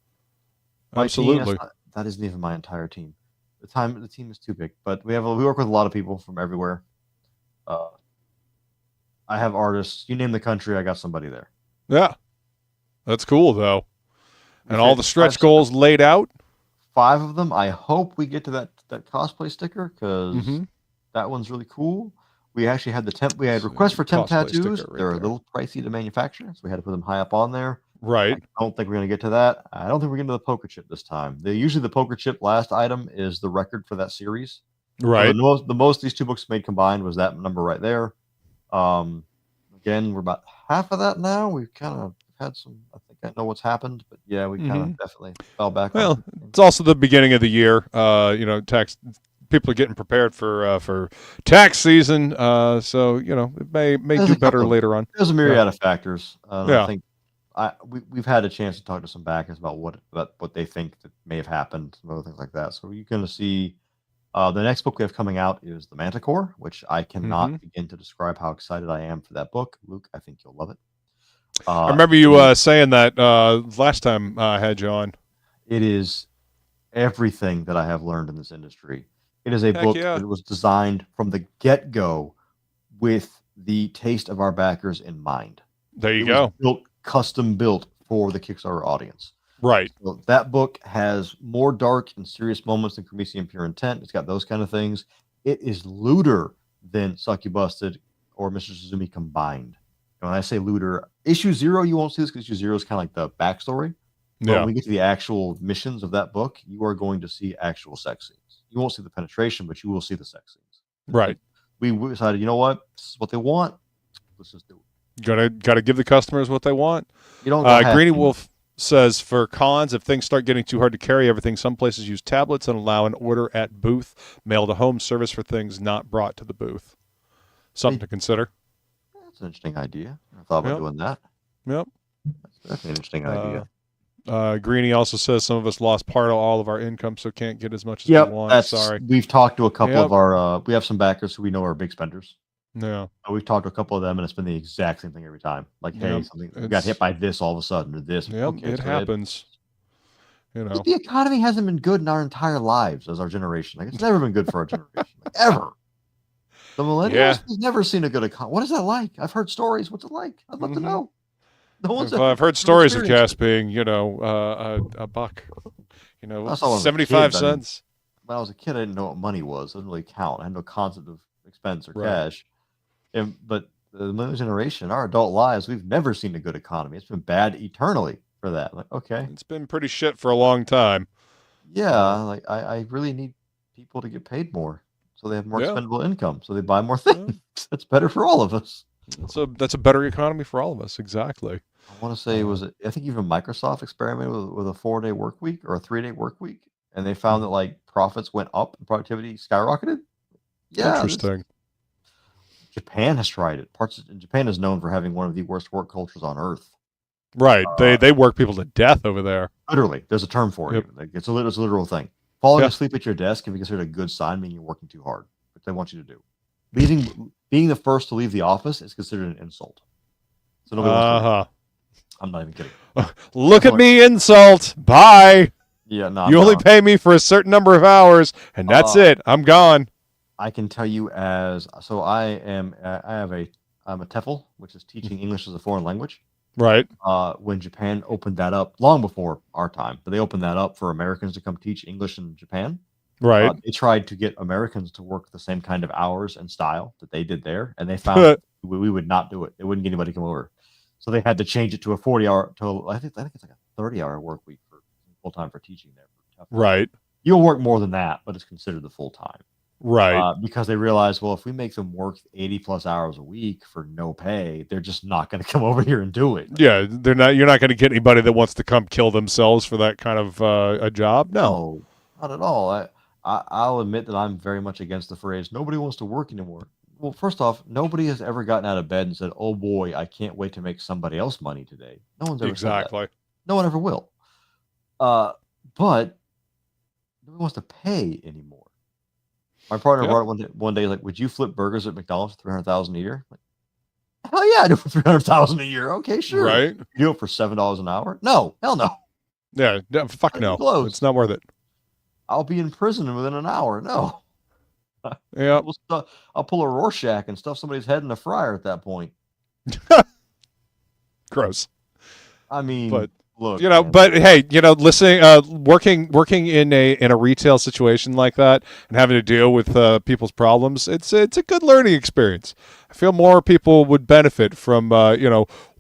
Absolutely.
That isn't even my entire team. The team is too big, but we work with a lot of people from everywhere. I have artists. You name the country, I got somebody there.
Yeah. That's cool though. And all the stretch goals laid out.
5 of them. I hope we get to that cosplay sticker because that one's really cool. We actually had we had requests for temp tattoos. They're a little pricey to manufacture, so we had to put them high up on there.
Right.
I don't think we're going to get to that. I don't think we're getting to the poker chip this time. Usually the poker chip last item is the record for that series.
Right.
So the most these 2 books made combined was that number right there. Again, we're about half of that now. We've kind of had some. I think I know what's happened, but yeah, we kind of definitely fell back.
Well, it's also the beginning of the year. Tax people are getting prepared for tax season. So it may do better later on.
There's a myriad of factors.
Yeah.
I think we've had a chance to talk to some backers about what they think that may have happened, and other things like that. So you're going to see the next book we have coming out is The Manticore, which I cannot begin to describe how excited I am for that book. Luke, I think you'll love it.
I remember you saying that last time I had you on.
It is everything that I have learned in this industry. It is a book that was designed from the get-go with the taste of our backers in mind.
There you go.
Custom built for the Kickstarter audience.
Right.
So that book has more dark and serious moments than Cremisi and Pure Intent. It's got those kind of things. It is looter than Suck You Busted or Mistress Izumi combined. And when I say looter, issue 0, you won't see this because issue 0 is kind of like the backstory. But when we get to the actual missions of that book, you are going to see actual sex scenes. You won't see the penetration, but you will see the sex scenes.
Right.
We decided, you know what? This is what they want. Let's just do it.
Gotta give the customers what they want.
You don't.
Greeny Wolf says for cons, if things start getting too hard to carry everything, some places use tablets and allow an order at booth, mail to home service for things not brought to the booth. Something to consider.
That's an interesting idea. I thought about doing that.
Yep.
That's an interesting idea.
Greeny also says some of us lost part of all of our income, so can't get as much as we want. Sorry.
We've talked to a couple of our. We have some backers who we know are big spenders.
Yeah.
We've talked to a couple of them, and it's been the exact same thing every time. Like, hey, we got hit by this all of a sudden, or this.
Yep, okay, it happens.
The economy hasn't been good in our entire lives as our generation. Like, it's never been good for our generation, ever. The millennials, we've never seen a good economy. What is that like? I've heard stories. What's it like? I'd love to know.
I've heard stories of gas being, a buck, 75 cents.
When I was a kid, I didn't know what money was. It didn't really count. I had no concept of expense or cash. But the millennial generation, our adult lives, we've never seen a good economy. It's been bad eternally for that. Like, okay.
It's been pretty shit for a long time.
Yeah. Like, I really need people to get paid more so they have more expendable income. So they buy more things. That's better for all of us.
That's a better economy for all of us. Exactly.
I want to say I think even Microsoft experimented with a 4-day work week or a 3-day work week, and they found that like profits went up and productivity skyrocketed. Yeah,
interesting.
Japan has tried it. Japan is known for having one of the worst work cultures on earth.
Right. They work people to death over there.
Literally, there's a term for it. Like, it's a literal thing. Falling asleep at your desk can be considered a good sign, meaning you're working too hard, which they want you to do. Being the first to leave the office is considered an insult. So nobody wants to. I'm not even kidding.
Look at me, insult. Bye.
Yeah, no.
You only pay me for a certain number of hours, and that's it. I'm gone.
I can tell you I'm a TEFL, which is teaching English as a foreign language.
Right.
When Japan opened that up, long before our time, but they opened that up for Americans to come teach English in Japan.
Right.
They tried to get Americans to work the same kind of hours and style that they did there, and they found we would not do it. They wouldn't get anybody to come over. So they had to change it to a 40-hour, I think it's like a 30-hour work week for full time for teaching there.
Right.
You'll work more than that, but it's considered the full time.
Right.
Because they realized, well, if we make them work 80 plus hours a week for no pay, they're just not going to come over here and do it.
Yeah, they're not. You're not going to get anybody that wants to come kill themselves for that kind of a job. No,
not at all. I'll admit that I'm very much against the phrase "nobody wants to work anymore." Well, first off, nobody has ever gotten out of bed and said, "Oh boy, I can't wait to make somebody else money today." No one's ever said that.
Exactly.
No one ever will. But nobody wants to pay anymore. My partner brought it one day, like, "Would you flip burgers at McDonald's for $300,000 a year?" Like, hell yeah, I do it for $300,000 a year. Okay, sure.
Right?
You do it for $7 an hour? No, hell no.
Yeah, fuck no.
Close.
It's not worth it.
I'll be in prison within an hour. No.
Yeah.
I'll pull a Rorschach and stuff somebody's head in the fryer at that point.
Gross.
I mean,
but
look,
man. But hey, listening, working in a retail situation like that and having to deal with people's problems, it's a good learning experience. I feel more people would benefit from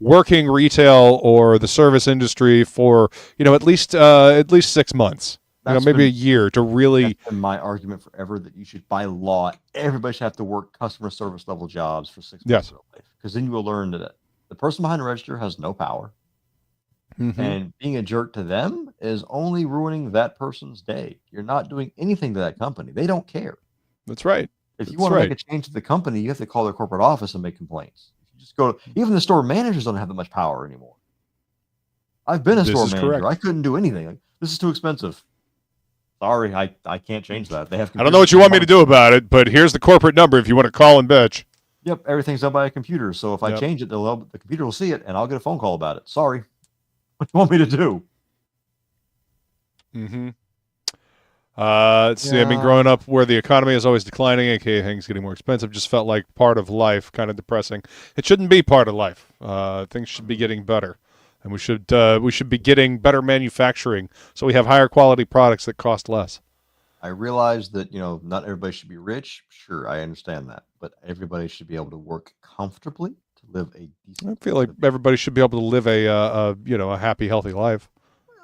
working retail or the service industry for at least 6 months. Maybe a year to really.
That's been my argument forever, that you should, by law, everybody should have to work customer service level jobs for 6 months of their life, because then you will learn that the person behind the register has no power, and being a jerk to them is only ruining that person's day. You're not doing anything to that company; they don't care.
That's right.
If you want to make a change to the company, you have to call their corporate office and make complaints. You just go. Even the store managers don't have that much power anymore. I've been a store manager. Correct. I couldn't do anything. Like, this is too expensive. Sorry, I can't change that. They have.
I don't know what you want me to do about it, but here's the corporate number if you want to call and bitch.
Yep, everything's done by a computer. So if I change it, the computer will see it, and I'll get a phone call about it. Sorry, what do you want me to do?
Let's see. I mean, growing up where the economy is always declining, aka things getting more expensive, just felt like part of life. Kind of depressing. It shouldn't be part of life. Things should be getting better. And we should be getting better manufacturing, so we have higher quality products that cost less.
I realize that not everybody should be rich. Sure, I understand that, but everybody should be able to work comfortably to live a decent.
I feel like everybody should be able to live a happy, healthy life.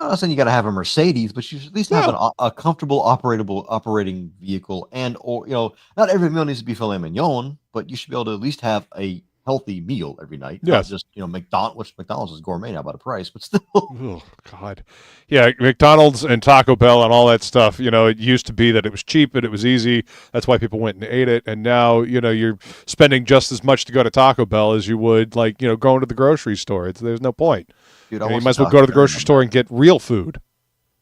I'm not saying you got to have a Mercedes, but you should at least have a comfortable, operating vehicle, or not every meal needs to be filet mignon, but you should be able to at least have a healthy meal every night.
Yes.
Not just McDonald's is gourmet now by the price, but still.
Oh God, yeah, McDonald's and Taco Bell and all that stuff. It used to be that it was cheap and it was easy. That's why people went and ate it. And now you're spending just as much to go to Taco Bell as you would going to the grocery store. There's no point. Dude, you might as well go to the grocery store and get real food.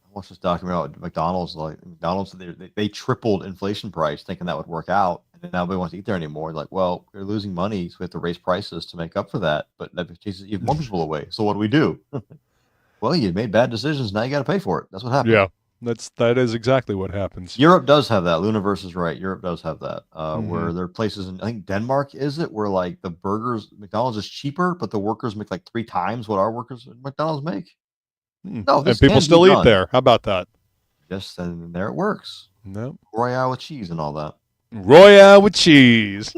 I watched this documentary about McDonald's. McDonald's, they tripled inflation price, thinking that would work out. And nobody wants to eat there anymore. Like, well, they're losing money, so we have to raise prices to make up for that. But that chases even more people away. So what do? Well, you made bad decisions. Now you got to pay for it. That's what happens.
Yeah, that is exactly what happens.
Europe does have that. Luniverse is right. Europe does have that. Where there are places in, I think Denmark is it, where like the burgers, McDonald's is cheaper, but the workers make like 3 times what our workers at McDonald's make. No,
and people still eat there. How about that?
Yes, and there it works.
No,
Royale with cheese and all that.
Royale with cheese.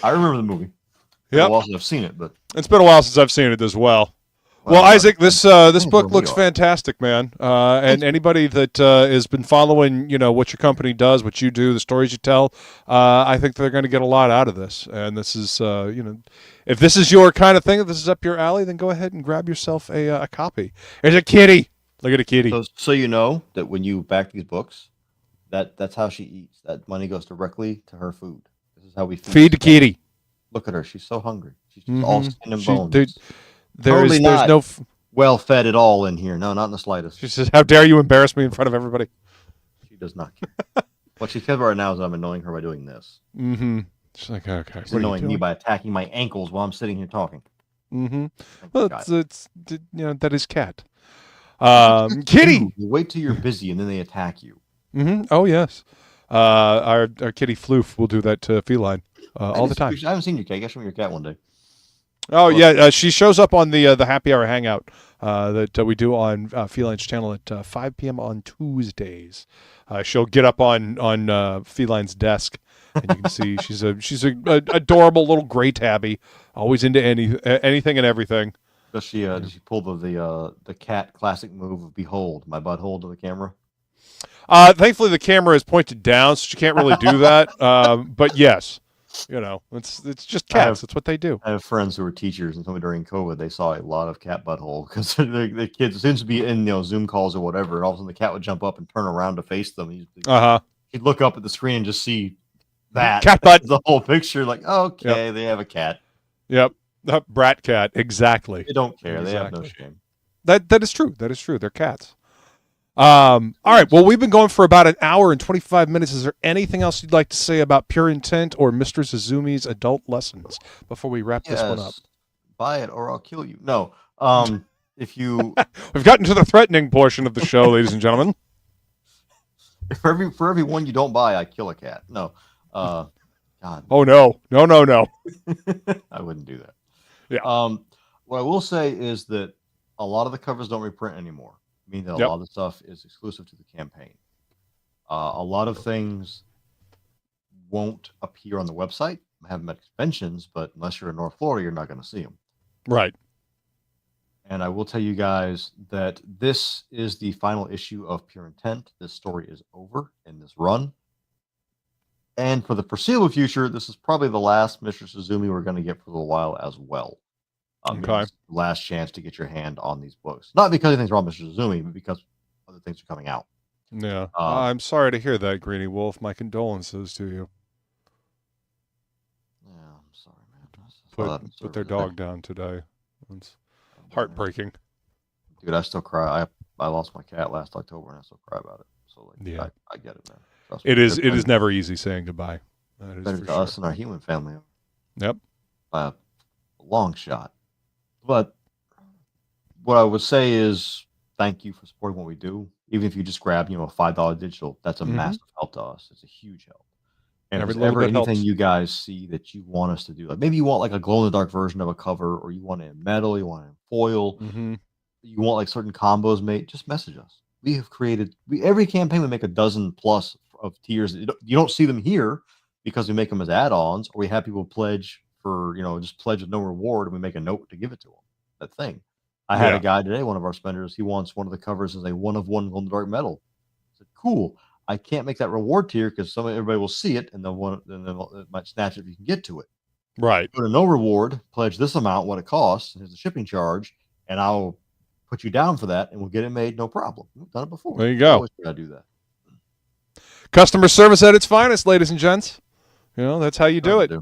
I remember the movie.
Yeah,
I've seen it, but
it's been a while since I've seen it as well. Well, Isaac, this book looks fantastic, man. And anybody that has been following, what your company does, what you do, the stories you tell, I think they're going to get a lot out of this. And this is, if this is your kind of thing, if this is up your alley, then go ahead and grab yourself a copy. There's a kitty. Look at a kitty.
So you know that when you back these books, that's how she eats. That money goes directly to her food. This is how we
feed the kitty.
Look at her. She's so hungry. She's just all skin and bones.
There's no
well fed at all in here. No, not in the slightest.
She says, "How dare you embarrass me in front of everybody?"
She does not care. What she says right now is I'm annoying her by doing this.
She's like, okay.
She's annoying me by attacking my ankles while I'm sitting here talking.
Well, it's that is cat. Kitty.
You wait till you're busy and then they attack you.
Oh yes. Our kitty Floof will do that to Feline all the time.
I haven't seen your cat. I guess from your cat one day.
Oh yeah, she shows up on the happy hour hangout that we do on Feline's channel at 5 p.m. on Tuesdays. She'll get up on Feline's desk, and you can see she's a adorable little gray tabby, always into anything and everything.
Does she pull the cat classic move of behold my butthole to the camera?
Thankfully, the camera is pointed down, so she can't really do that. But yes. It's just cats. That's what they do.
I have friends who are teachers, and told me during COVID they saw a lot of cat butthole because the kids seems to be in Zoom calls or whatever, and all of a sudden the cat would jump up and turn around to face them. He'd look up at the screen and just see that
cat butt.
The whole picture, like, okay, They have a cat.
Yep, brat cat. Exactly.
They don't care. Exactly. They have no shame.
That is true. That is true. They're cats. All right. Well, we've been going for about an hour and 25 minutes. Is there anything else you'd like to say about Pure Intent or Mistress Izumi's adult lessons before we wrap this one up?
Buy it or I'll kill you. No. If you
We've gotten to the threatening portion of the show, ladies and gentlemen.
For every one you don't buy, I kill a cat. No. God.
Oh no. No.
I wouldn't do that.
Yeah.
What I will say is that a lot of the covers don't reprint anymore. Mean that a lot of the stuff is exclusive to the campaign. A lot of things won't appear on the website. I haven't met conventions, but unless you're in North Florida, you're not going to see them.
Right.
And I will tell you guys that this is the final issue of Pure Intent. This story is over in this run. And for the foreseeable future, this is probably the last Mistress Izumi we're going to get for a little while as well.
Okay.
Last chance to get your hand on these books. Not because anything's wrong with Mr. Izumi, but because other things are coming out.
Yeah. I'm sorry to hear that, Greeny Wolf. My condolences to you.
Yeah, I'm sorry, man.
Put their dog down today. It's heartbreaking.
Dude, I still cry. I lost my cat last October, and I still cry about it. So,
yeah.
I get it, man.
It is never easy saying goodbye. That is
better to us and our human family.
Yep.
By a long shot. But what I would say is thank you for supporting what we do. Even if you just grab, a $5 digital, that's a massive help to us. It's a huge help. And if there's ever anything you guys see that you want us to do, like maybe you want like a glow-in-the-dark version of a cover, or you want it in metal, you want it in foil, you want like certain combos made, just message us. We have created, every campaign we make a dozen plus of tiers. You don't see them here because we make them as add-ons, or we have people pledge for, just pledge with no reward, and we make a note to give it to them. That thing. I had a guy today, one of our spenders, he wants one of the covers as a 1-of-1 glow in the dark metal. I said, cool. I can't make that reward tier because everybody will see it, and then might snatch it if you can get to it.
Right.
Go to no reward, pledge this amount, what it costs, here's the shipping charge, and I'll put you down for that, and we'll get it made, no problem. We've done it before.
There you go.
Always gotta do that.
Customer service at its finest, ladies and gents. That's how you do it.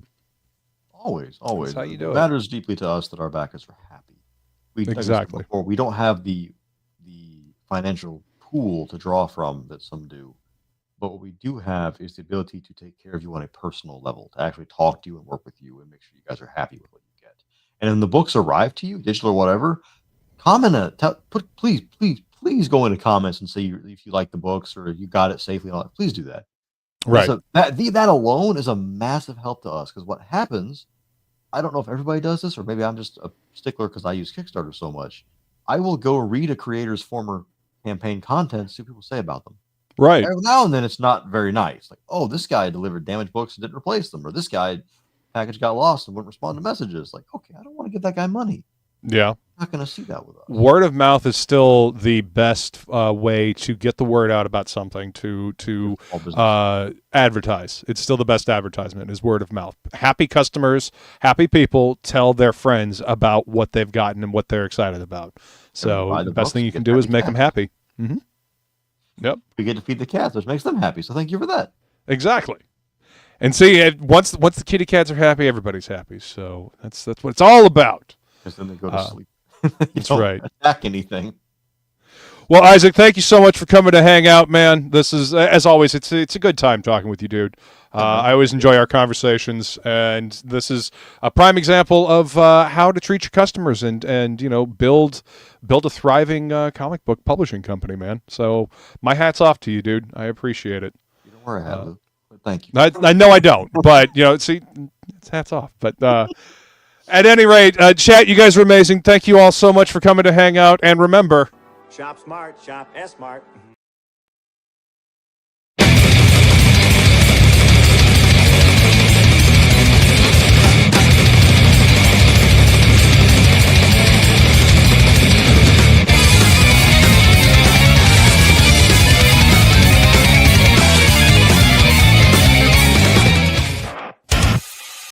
Always.
That's how you do
it. It matters deeply to us that our backers are happy.
Exactly.
We don't have the financial pool to draw from that some do. But what we do have is the ability to take care of you on a personal level, to actually talk to you and work with you and make sure you guys are happy with what you get. And when the books arrive to you, digital or whatever, comment please go into comments and say if you like the books or you got it safely and all that. Please do that.
Right.
So that alone is a massive help to us, because what happens, I don't know if everybody does this, or maybe I'm just a stickler because I use Kickstarter so much. I will go read a creator's former campaign content, see what people say about them.
Right.
Every now and then it's not very nice. Like, oh, this guy delivered damaged books and didn't replace them, or this guy package got lost and wouldn't respond to messages. Like, okay, I don't want to give that guy money.
Yeah.
I'm not going to see that with us.
Word of mouth is still the best way to get the word out about something, to advertise. It's still the best advertisement is word of mouth. Happy customers, happy people tell their friends about what they've gotten and what they're excited about. So the best thing you can do is make them happy. Mm-hmm. Yep.
We get to feed the cats, which makes them happy. So thank you for that.
Exactly. And see, once the kitty cats are happy, everybody's happy. So that's what it's all about.
Because then they go to sleep.
That's right.
Attack anything.
Well, Isaac, thank you so much for coming to hang out, man. This is, as always, it's a good time talking with you, dude. I always enjoy our conversations, and this is a prime example of how to treat your customers and build a thriving comic book publishing company, man. So my hat's off to you, dude. I appreciate it.
You don't worry, Luke. Thank you.
I know I don't, but see, it's hats off. But at any rate, chat, you guys are amazing. Thank you all so much for coming to hang out, and remember,
Shop smart, shop S-Mart.